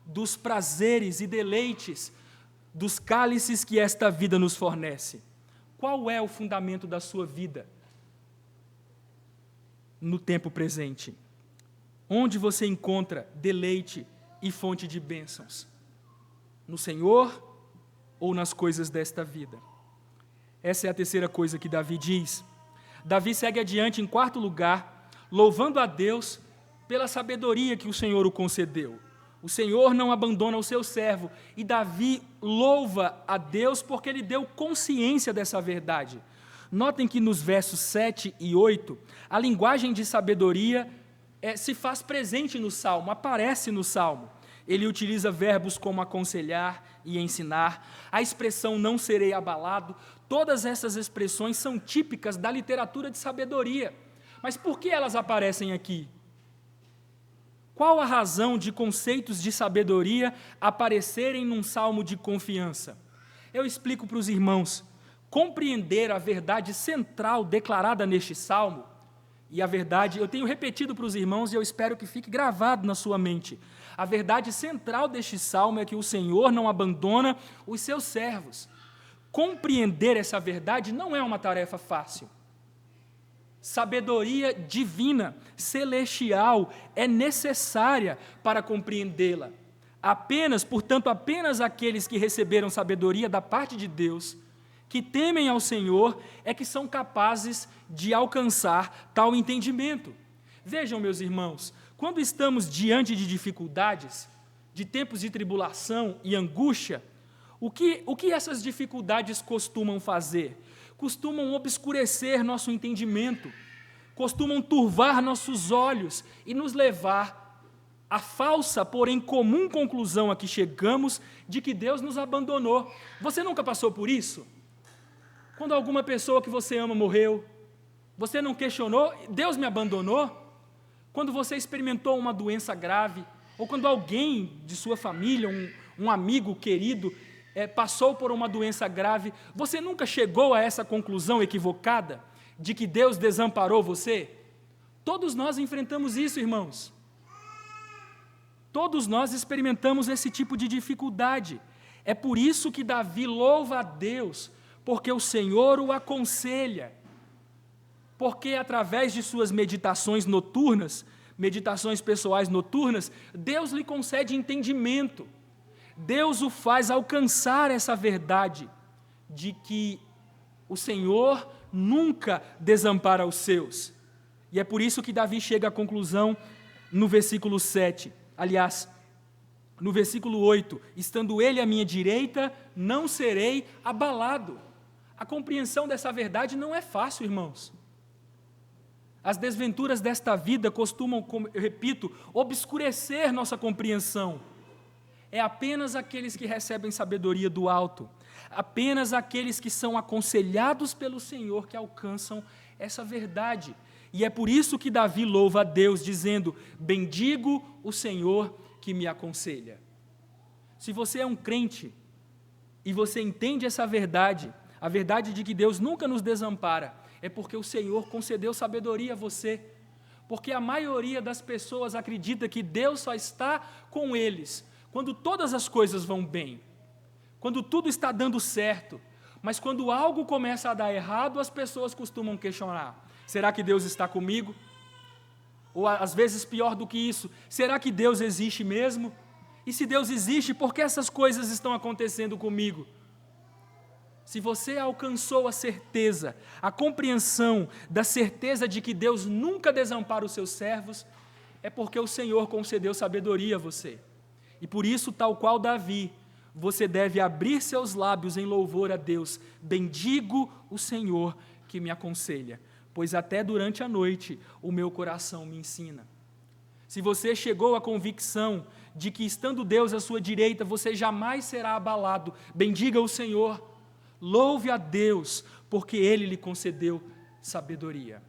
dos prazeres e deleites dos cálices que esta vida nos fornece? Qual é o fundamento da sua vida no tempo presente? Onde você encontra deleite e fonte de bênçãos? No Senhor ou nas coisas desta vida? Essa é a terceira coisa que Davi diz. Davi segue adiante em quarto lugar, louvando a Deus pela sabedoria que o Senhor o concedeu. O Senhor não abandona o seu servo, e Davi louva a Deus porque ele deu consciência dessa verdade. Notem que nos versos 7 e 8, a linguagem de sabedoria se faz presente no Salmo, aparece no Salmo. Ele utiliza verbos como aconselhar e ensinar, a expressão não serei abalado. Todas essas expressões são típicas da literatura de sabedoria. Mas por que elas aparecem aqui? Qual a razão de conceitos de sabedoria aparecerem num salmo de confiança? Eu explico para os irmãos. Compreender a verdade central declarada neste salmo, e a verdade, eu tenho repetido para os irmãos e eu espero que fique gravado na sua mente. A verdade central deste salmo é que o Senhor não abandona os seus servos. Compreender essa verdade não é uma tarefa fácil. Sabedoria divina, celestial, é necessária para compreendê-la. Portanto, apenas aqueles que receberam sabedoria da parte de Deus, que temem ao Senhor é que são capazes de alcançar tal entendimento. Vejam, meus irmãos, quando estamos diante de dificuldades, de tempos de tribulação e angústia, o que essas dificuldades costumam fazer? Costumam obscurecer nosso entendimento, costumam turvar nossos olhos e nos levar à falsa, porém comum conclusão a que chegamos de que Deus nos abandonou. Você nunca passou por isso? Quando alguma pessoa que você ama morreu, você não questionou, Deus me abandonou? Quando você experimentou uma doença grave, ou quando alguém de sua família, um amigo querido, passou por uma doença grave, você nunca chegou a essa conclusão equivocada de que Deus desamparou você? Todos nós enfrentamos isso, irmãos. Todos nós experimentamos esse tipo de dificuldade. É por isso que Davi louva a Deus, porque o Senhor o aconselha. Porque através de suas meditações noturnas, meditações pessoais noturnas, Deus lhe concede entendimento. Deus o faz alcançar essa verdade de que o Senhor nunca desampara os seus. E é por isso que Davi chega à conclusão no versículo 7. Aliás, no versículo 8, estando ele à minha direita, não serei abalado. A compreensão dessa verdade não é fácil, irmãos. As desventuras desta vida costumam, eu repito, obscurecer nossa compreensão. É apenas aqueles que recebem sabedoria do alto, apenas aqueles que são aconselhados pelo Senhor que alcançam essa verdade. E é por isso que Davi louva a Deus, dizendo: bendigo o Senhor que me aconselha. Se você é um crente e você entende essa verdade, a verdade de que Deus nunca nos desampara, é porque o Senhor concedeu sabedoria a você. Porque a maioria das pessoas acredita que Deus só está com eles quando todas as coisas vão bem, quando tudo está dando certo. Mas quando algo começa a dar errado, as pessoas costumam questionar: será que Deus está comigo? Ou às vezes pior do que isso, será que Deus existe mesmo? E se Deus existe, por que essas coisas estão acontecendo comigo? Se você alcançou a certeza, a compreensão da certeza de que Deus nunca desampara os seus servos, é porque o Senhor concedeu sabedoria a você. E por isso, tal qual Davi, você deve abrir seus lábios em louvor a Deus: bendigo o Senhor que me aconselha, pois até durante a noite o meu coração me ensina. Se você chegou à convicção de que, estando Deus à sua direita, você jamais será abalado, bendiga o Senhor, louve a Deus, porque Ele lhe concedeu sabedoria.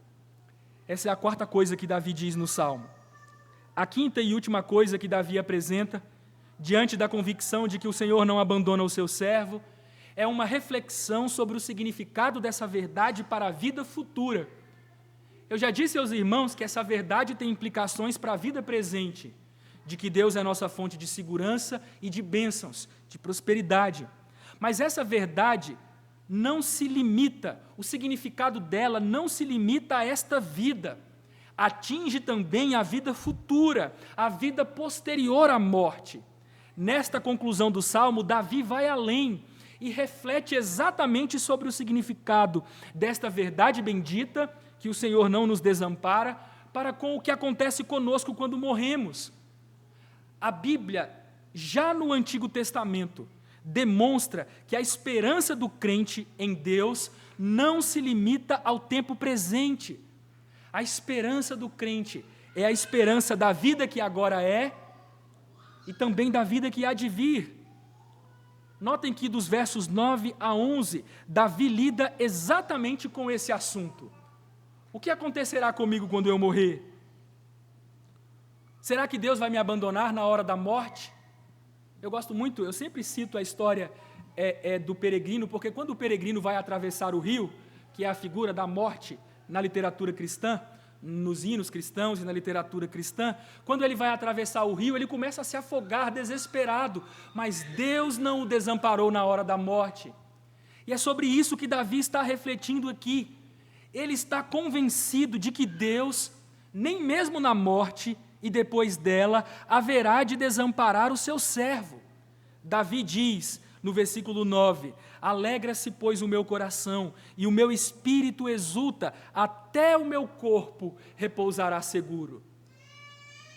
Essa é a quarta coisa que Davi diz no Salmo. A quinta e última coisa que Davi apresenta, diante da convicção de que o Senhor não abandona o seu servo, é uma reflexão sobre o significado dessa verdade para a vida futura. Eu já disse aos irmãos que essa verdade tem implicações para a vida presente, de que Deus é nossa fonte de segurança e de bênçãos, de prosperidade. Mas essa verdade não se limita, o significado dela não se limita a esta vida, atinge também a vida futura, a vida posterior à morte. Nesta conclusão do Salmo, Davi vai além e reflete exatamente sobre o significado desta verdade bendita, que o Senhor não nos desampara, para com o que acontece conosco quando morremos. A Bíblia, já no Antigo Testamento, demonstra que a esperança do crente em Deus não se limita ao tempo presente. A esperança do crente é a esperança da vida que agora é e também da vida que há de vir. Notem que dos versos 9 a 11, Davi lida exatamente com esse assunto. O que acontecerá comigo quando eu morrer? Será que Deus vai me abandonar na hora da morte? Eu gosto muito, eu sempre cito a história do peregrino, porque quando o peregrino vai atravessar o rio, que é a figura da morte na literatura cristã, nos hinos cristãos e na literatura cristã, quando ele vai atravessar o rio, ele começa a se afogar desesperado, mas Deus não o desamparou na hora da morte. E é sobre isso que Davi está refletindo aqui. Ele está convencido de que Deus, nem mesmo na morte e depois dela, haverá de desamparar o seu servo. Davi diz, no versículo 9: alegra-se, pois, o meu coração, e o meu espírito exulta, até o meu corpo repousará seguro.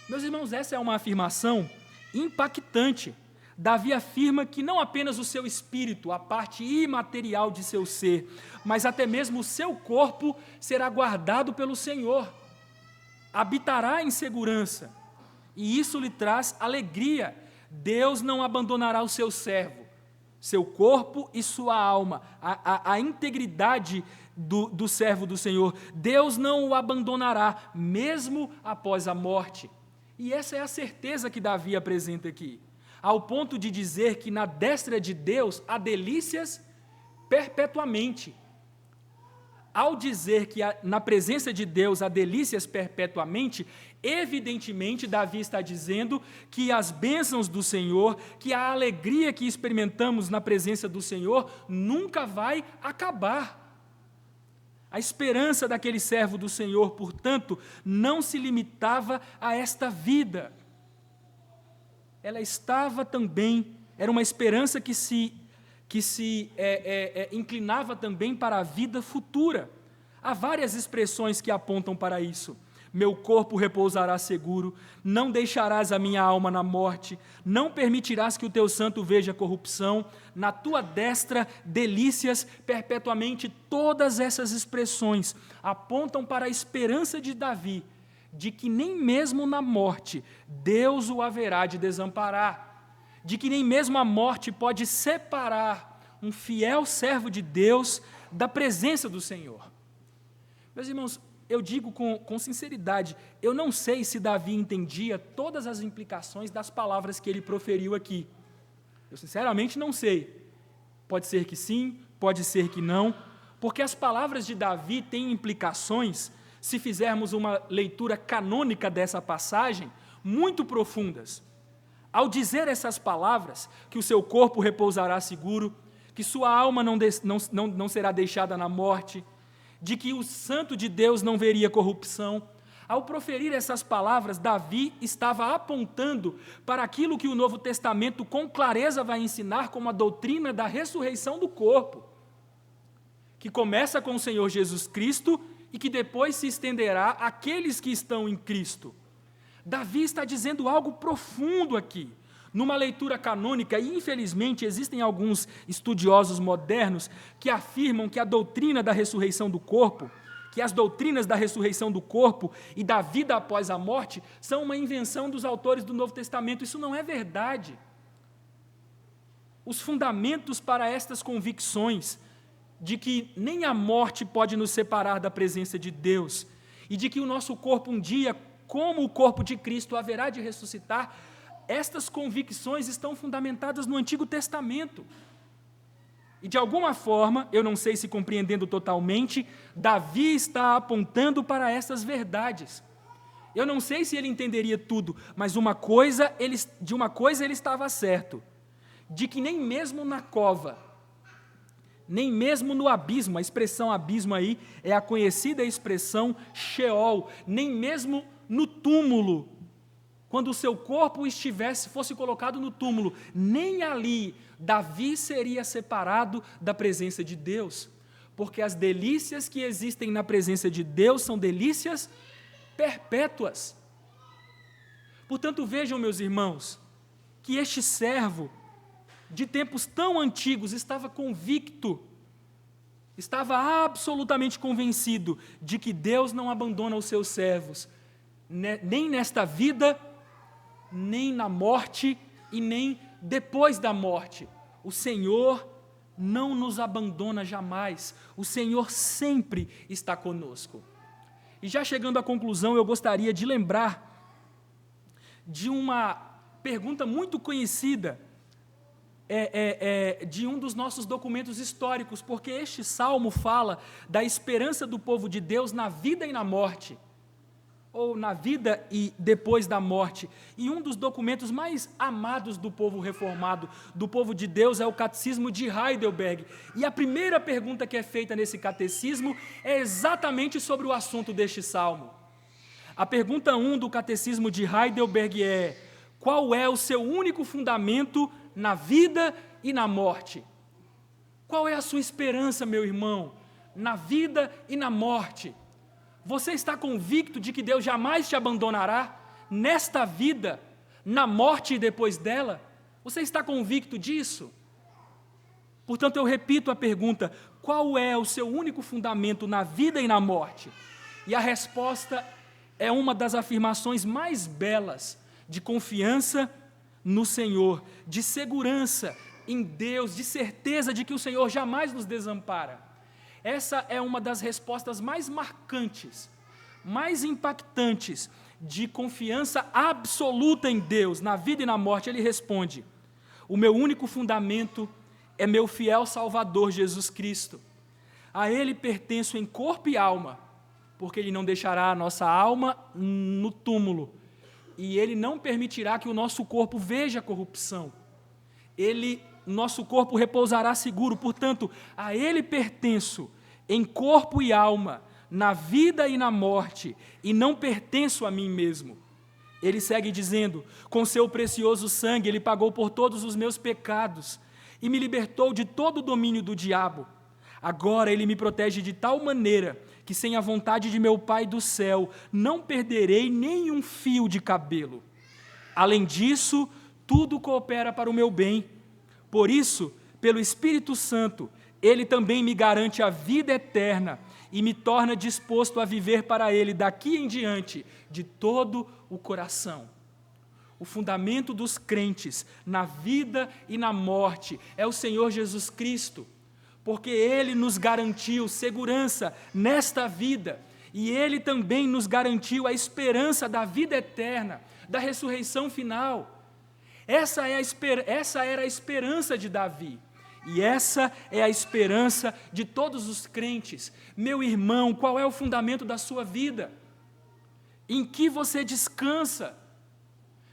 Meus irmãos, essa é uma afirmação impactante. Davi afirma que não apenas o seu espírito, a parte imaterial de seu ser, mas até mesmo o seu corpo será guardado pelo Senhor, habitará em segurança, e isso lhe traz alegria. Deus não abandonará o seu servo, seu corpo e sua alma, a integridade do servo do Senhor. Deus não o abandonará, mesmo após a morte. E essa é a certeza que Davi apresenta aqui, ao ponto de dizer que na destra de Deus há delícias perpetuamente. Ao dizer que na presença de Deus há delícias perpetuamente, evidentemente Davi está dizendo que as bênçãos do Senhor, que a alegria que experimentamos na presença do Senhor nunca vai acabar. A esperança daquele servo do Senhor, portanto, não se limitava a esta vida. Ela estava também, era uma esperança que se inclinava também para a vida futura. Há várias expressões que apontam para isso. Meu corpo repousará seguro, não deixarás a minha alma na morte, não permitirás que o teu santo veja corrupção, na tua destra delícias perpetuamente. Todas essas expressões apontam para a esperança de Davi, de que nem mesmo na morte Deus o haverá de desamparar, de que nem mesmo a morte pode separar um fiel servo de Deus da presença do Senhor. Meus irmãos, eu digo com sinceridade, eu não sei se Davi entendia todas as implicações das palavras que ele proferiu aqui. Eu sinceramente não sei. Pode ser que sim, pode ser que não, porque as palavras de Davi têm implicações, se fizermos uma leitura canônica dessa passagem, muito profundas. Ao dizer essas palavras, que o seu corpo repousará seguro, que sua alma não será deixada na morte, de que o santo de Deus não veria corrupção, ao proferir essas palavras, Davi estava apontando para aquilo que o Novo Testamento com clareza vai ensinar como a doutrina da ressurreição do corpo, que começa com o Senhor Jesus Cristo e que depois se estenderá àqueles que estão em Cristo. Davi está dizendo algo profundo aqui. Numa leitura canônica, e infelizmente existem alguns estudiosos modernos que afirmam que a doutrina da ressurreição do corpo, que as doutrinas da ressurreição do corpo e da vida após a morte são uma invenção dos autores do Novo Testamento. Isso não é verdade. Os fundamentos para estas convicções de que nem a morte pode nos separar da presença de Deus e de que o nosso corpo um dia, como o corpo de Cristo, haverá de ressuscitar, estas convicções estão fundamentadas no Antigo Testamento. E de alguma forma, eu não sei se compreendendo totalmente, Davi está apontando para essas verdades. Eu não sei se ele entenderia tudo, mas de uma coisa ele estava certo, de que nem mesmo na cova, nem mesmo no abismo, a expressão abismo aí é a conhecida expressão Sheol, nem mesmo no túmulo, quando o seu corpo fosse colocado no túmulo, nem ali Davi seria separado da presença de Deus, porque as delícias que existem na presença de Deus são delícias perpétuas. Portanto, vejam, meus irmãos, que este servo, de tempos tão antigos, estava convicto, estava absolutamente convencido de que Deus não abandona os seus servos, nem nesta vida, nem na morte e nem depois da morte. O Senhor não nos abandona jamais, o Senhor sempre está conosco. E já chegando à conclusão, eu gostaria de lembrar de uma pergunta muito conhecida de um dos nossos documentos históricos, porque este salmo fala da esperança do povo de Deus na vida e na morte, ou na vida e depois da morte. E um dos documentos mais amados do povo reformado, do povo de Deus, é o Catecismo de Heidelberg. E a primeira pergunta que é feita nesse catecismo é exatamente sobre o assunto deste salmo. A pergunta 1 do Catecismo de Heidelberg é: qual é o seu único fundamento na vida e na morte. Qual é a sua esperança, meu irmão? Na vida e na morte. Você está convicto de que Deus jamais te abandonará nesta vida, na morte e depois dela? Você está convicto disso? Portanto, eu repito a pergunta: qual é o seu único fundamento na vida e na morte? E a resposta é uma das afirmações mais belas de confiança no Senhor, de segurança em Deus, de certeza de que o Senhor jamais nos desampara. Essa é uma das respostas mais marcantes, mais impactantes, de confiança absoluta em Deus, na vida e na morte. Ele responde: o meu único fundamento é meu fiel Salvador Jesus Cristo. A Ele pertenço em corpo e alma, porque Ele não deixará a nossa alma no túmulo, e Ele não permitirá que o nosso corpo veja a corrupção. Nosso corpo repousará seguro, portanto, a Ele pertenço em corpo e alma, na vida e na morte, e não pertenço a mim mesmo. Ele segue dizendo: com seu precioso sangue Ele pagou por todos os meus pecados e me libertou de todo o domínio do diabo. Agora Ele me protege de tal maneira que, sem a vontade de meu Pai do céu, não perderei nem um fio de cabelo. Além disso, tudo coopera para o meu bem. Por isso, pelo Espírito Santo, Ele também me garante a vida eterna e me torna disposto a viver para Ele daqui em diante, de todo o coração. O fundamento dos crentes na vida e na morte é o Senhor Jesus Cristo, porque Ele nos garantiu segurança nesta vida, e Ele também nos garantiu a esperança da vida eterna, da ressurreição final. Essa era a esperança de Davi, e essa é a esperança de todos os crentes. Meu irmão, qual é o fundamento da sua vida? Em que você descansa?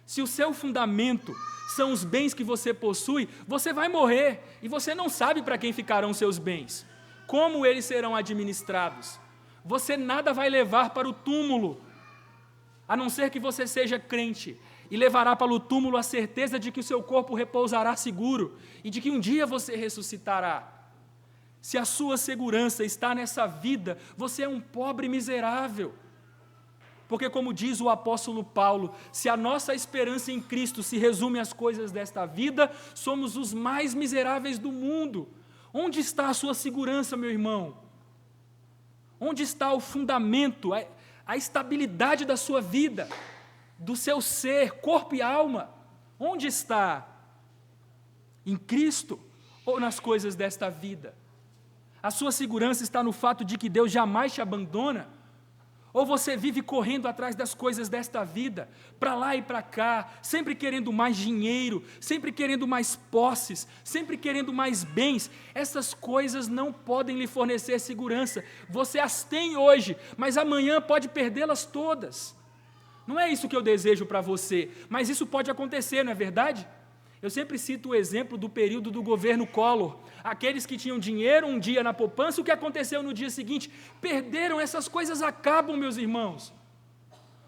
Se o seu fundamento são os bens que você possui, você vai morrer, e você não sabe para quem ficarão seus bens, como eles serão administrados. Você nada vai levar para o túmulo, a não ser que você seja crente, e levará para o túmulo a certeza de que o seu corpo repousará seguro, e de que um dia você ressuscitará. Se a sua segurança está nessa vida, você é um pobre miserável. Porque, como diz o apóstolo Paulo, se a nossa esperança em Cristo se resume às coisas desta vida, somos os mais miseráveis do mundo. Onde está a sua segurança, meu irmão? Onde está o fundamento, a estabilidade da sua vida, do seu ser, corpo e alma? Onde está? Em Cristo ou nas coisas desta vida? A sua segurança está no fato de que Deus jamais te abandona? Ou você vive correndo atrás das coisas desta vida, para lá e para cá, sempre querendo mais dinheiro, sempre querendo mais posses, sempre querendo mais bens? Essas coisas não podem lhe fornecer segurança. Você as tem hoje, mas amanhã pode perdê-las todas. Não é isso que eu desejo para você, mas isso pode acontecer, não é verdade? Eu sempre cito o exemplo do período do governo Collor. Aqueles que tinham dinheiro um dia na poupança, o que aconteceu no dia seguinte? Perderam. Essas coisas acabam, meus irmãos.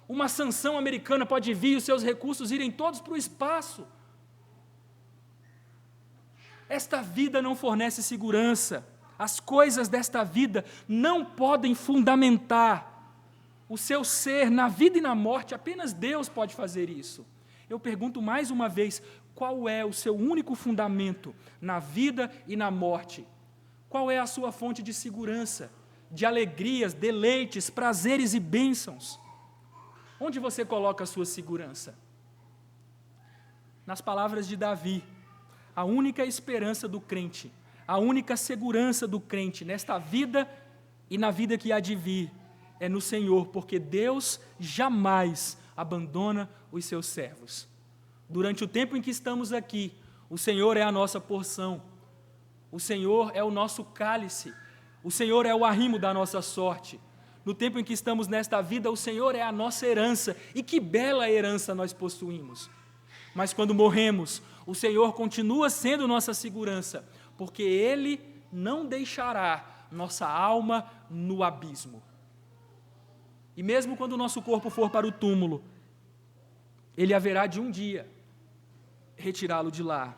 Uma sanção americana pode vir e os seus recursos irem todos para o espaço. Esta vida não fornece segurança. As coisas desta vida não podem fundamentar o seu ser na vida e na morte. Apenas Deus pode fazer isso. Eu pergunto mais uma vez: qual é o seu único fundamento na vida e na morte? Qual é a sua fonte de segurança, de alegrias, deleites, prazeres e bênçãos? Onde você coloca a sua segurança? Nas palavras de Davi, a única esperança do crente, a única segurança do crente nesta vida e na vida que há de vir é no Senhor, porque Deus jamais abandona os seus servos. Durante o tempo em que estamos aqui, o Senhor é a nossa porção, o Senhor é o nosso cálice, o Senhor é o arrimo da nossa sorte. No tempo em que estamos nesta vida, o Senhor é a nossa herança, e que bela herança nós possuímos. Mas quando morremos, o Senhor continua sendo nossa segurança, porque Ele não deixará nossa alma no abismo. E mesmo quando o nosso corpo for para o túmulo, Ele haverá de um dia retirá-lo de lá.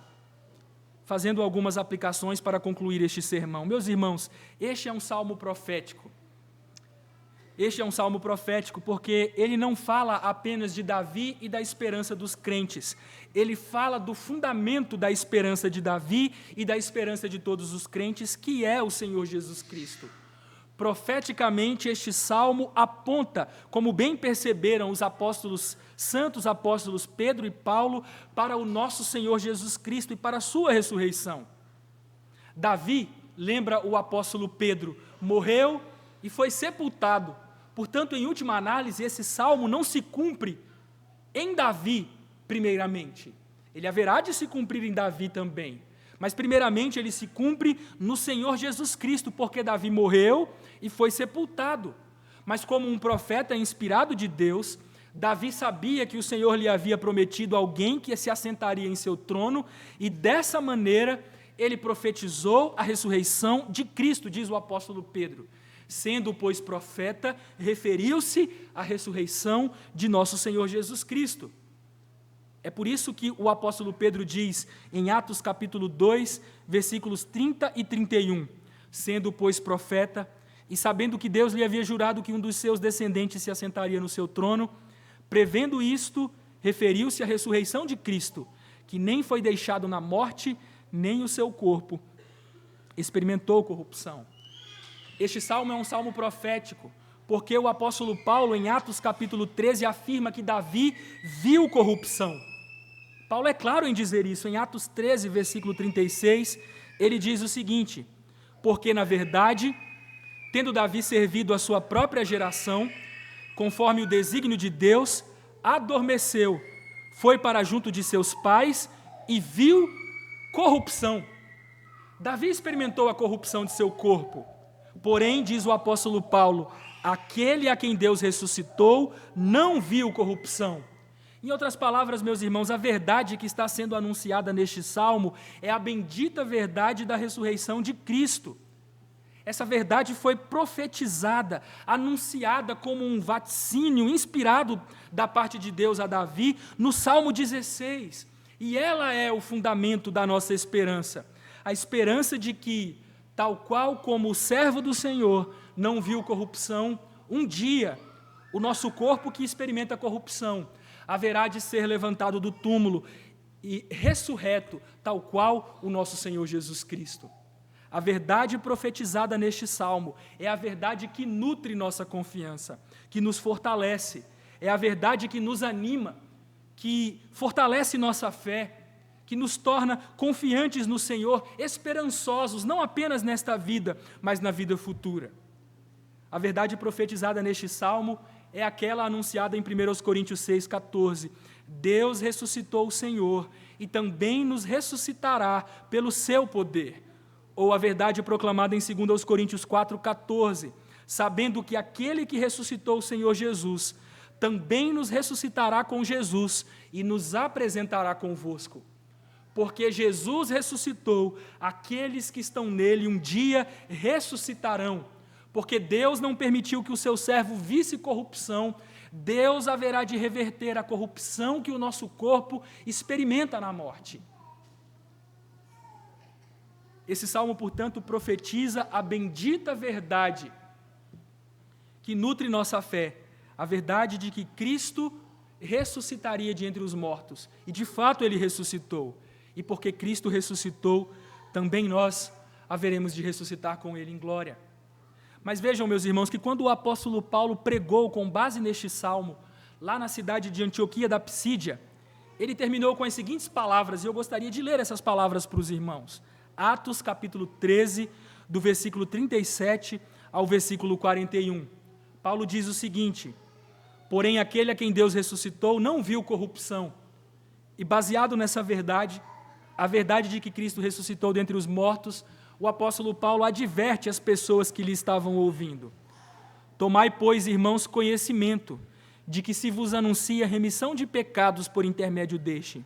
fazendo algumas aplicações para concluir este sermão. Meus irmãos, este é um salmo profético. Este é um salmo profético porque ele não fala apenas de Davi e da esperança dos crentes. Ele fala do fundamento da esperança de Davi e da esperança de todos os crentes, que é o Senhor Jesus Cristo. Profeticamente, este salmo aponta, como bem perceberam os santos apóstolos Pedro e Paulo, para o nosso Senhor Jesus Cristo e para a sua ressurreição. Davi, lembra o apóstolo Pedro, morreu e foi sepultado. Portanto, em última análise, esse salmo não se cumpre em Davi, primeiramente. Ele haverá de se cumprir em Davi também. Mas, primeiramente, ele se cumpre no Senhor Jesus Cristo, porque Davi morreu e foi sepultado. Mas, como um profeta inspirado de Deus, Davi sabia que o Senhor lhe havia prometido alguém que se assentaria em seu trono, e dessa maneira ele profetizou a ressurreição de Cristo, diz o apóstolo Pedro. Sendo, pois, profeta, referiu-se à ressurreição de nosso Senhor Jesus Cristo. É por isso que o apóstolo Pedro diz, em Atos capítulo 2, versículos 30 e 31, sendo, pois, profeta, e sabendo que Deus lhe havia jurado que um dos seus descendentes se assentaria no seu trono, prevendo isto, referiu-se à ressurreição de Cristo, que nem foi deixado na morte, nem o seu corpo experimentou corrupção. Este salmo é um salmo profético, porque o apóstolo Paulo, em Atos capítulo 13, afirma que Davi viu corrupção. Paulo é claro em dizer isso. Em Atos 13, versículo 36, ele diz o seguinte: porque, na verdade, tendo Davi servido a sua própria geração, conforme o desígnio de Deus, adormeceu, foi para junto de seus pais e viu corrupção. Davi experimentou a corrupção de seu corpo. Porém, diz o apóstolo Paulo, aquele a quem Deus ressuscitou não viu corrupção. Em outras palavras, meus irmãos, a verdade que está sendo anunciada neste salmo é a bendita verdade da ressurreição de Cristo. Essa verdade foi profetizada, anunciada como um vaticínio inspirado da parte de Deus a Davi no Salmo 16. E ela é o fundamento da nossa esperança. A esperança de que, tal qual como o servo do Senhor não viu corrupção, um dia o nosso corpo que experimenta corrupção haverá de ser levantado do túmulo e ressurreto, tal qual o nosso Senhor Jesus Cristo. A verdade profetizada neste salmo é a verdade que nutre nossa confiança, que nos fortalece, é a verdade que nos anima, que fortalece nossa fé, que nos torna confiantes no Senhor, esperançosos, não apenas nesta vida, mas na vida futura. A verdade profetizada neste salmo é aquela anunciada em 1 Coríntios 6,14. Deus ressuscitou o Senhor e também nos ressuscitará pelo seu poder. Ou a verdade proclamada em 2 Coríntios 4,14. Sabendo que aquele que ressuscitou o Senhor Jesus também nos ressuscitará com Jesus e nos apresentará convosco. Porque Jesus ressuscitou, aqueles que estão nele um dia ressuscitarão. Porque Deus não permitiu que o seu servo visse corrupção, Deus haverá de reverter a corrupção que o nosso corpo experimenta na morte. Esse salmo, portanto, profetiza a bendita verdade que nutre nossa fé, a verdade de que Cristo ressuscitaria de entre os mortos. E, de fato, Ele ressuscitou. E porque Cristo ressuscitou, também nós haveremos de ressuscitar com Ele em glória. Mas vejam, meus irmãos, que quando o apóstolo Paulo pregou com base neste salmo, lá na cidade de Antioquia da Psídia, ele terminou com as seguintes palavras, e eu gostaria de ler essas palavras para os irmãos. Atos, capítulo 13, do versículo 37 ao versículo 41. Paulo diz o seguinte: porém, aquele a quem Deus ressuscitou não viu corrupção. E baseado nessa verdade, a verdade de que Cristo ressuscitou dentre os mortos, o apóstolo Paulo adverte as pessoas que lhe estavam ouvindo. Tomai, pois, irmãos, conhecimento de que se vos anuncia remissão de pecados por intermédio deste,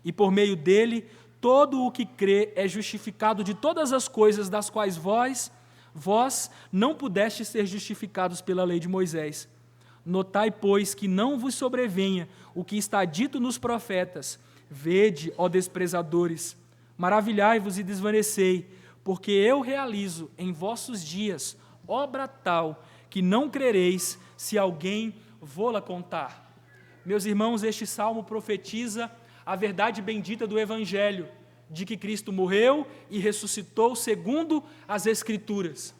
e por meio dele todo o que crê é justificado de todas as coisas das quais vós não pudestes ser justificados pela lei de Moisés. Notai, pois, que não vos sobrevenha o que está dito nos profetas: vede, ó desprezadores, Maravilhai-vos e desvanecei, porque eu realizo em vossos dias obra tal que não crereis se alguém vô-la contar. Meus irmãos, este salmo profetiza a verdade bendita do Evangelho, de que Cristo morreu e ressuscitou segundo as Escrituras.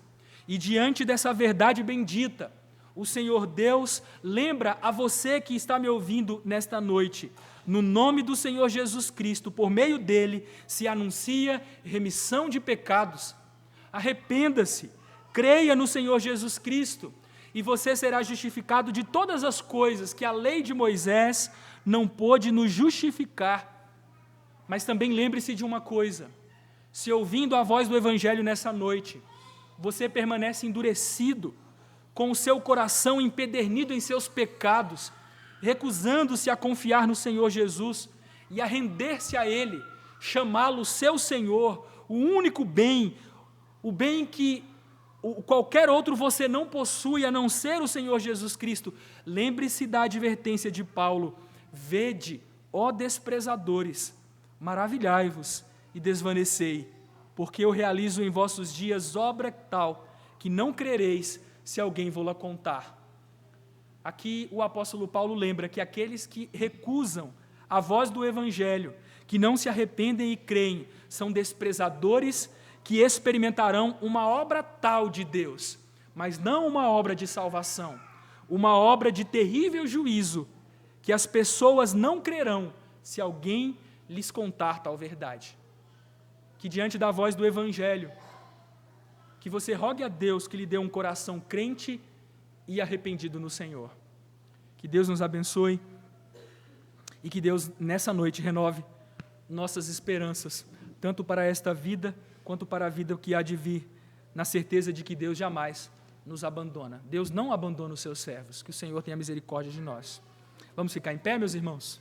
E diante dessa verdade bendita, o Senhor Deus lembra a você que está me ouvindo nesta noite, no nome do Senhor Jesus Cristo, por meio dele, se anuncia remissão de pecados. Arrependa-se, creia no Senhor Jesus Cristo, e você será justificado de todas as coisas que a lei de Moisés não pôde nos justificar. Mas também lembre-se de uma coisa: se ouvindo a voz do Evangelho nessa noite, você permanece endurecido, com o seu coração empedernido em seus pecados, recusando-se a confiar no Senhor Jesus e a render-se a Ele, chamá-lo seu Senhor, o único bem, o bem que qualquer outro você não possui a não ser o Senhor Jesus Cristo. Lembre-se da advertência de Paulo: vede, ó desprezadores, maravilhai-vos e desvanecei, porque eu realizo em vossos dias obra tal que não crereis se alguém vô-la contar. Aqui o apóstolo Paulo lembra que aqueles que recusam a voz do Evangelho, que não se arrependem e creem, são desprezadores que experimentarão uma obra tal de Deus, mas não uma obra de salvação, uma obra de terrível juízo, que as pessoas não crerão se alguém lhes contar tal verdade. Que diante da voz do Evangelho, que você rogue a Deus que lhe dê um coração crente e arrependido no Senhor. Que Deus nos abençoe e que Deus, nessa noite, renove nossas esperanças, tanto para esta vida, quanto para a vida que há de vir, na certeza de que Deus jamais nos abandona. Deus não abandona os seus servos. Que o Senhor tenha misericórdia de nós. Vamos ficar em pé, meus irmãos?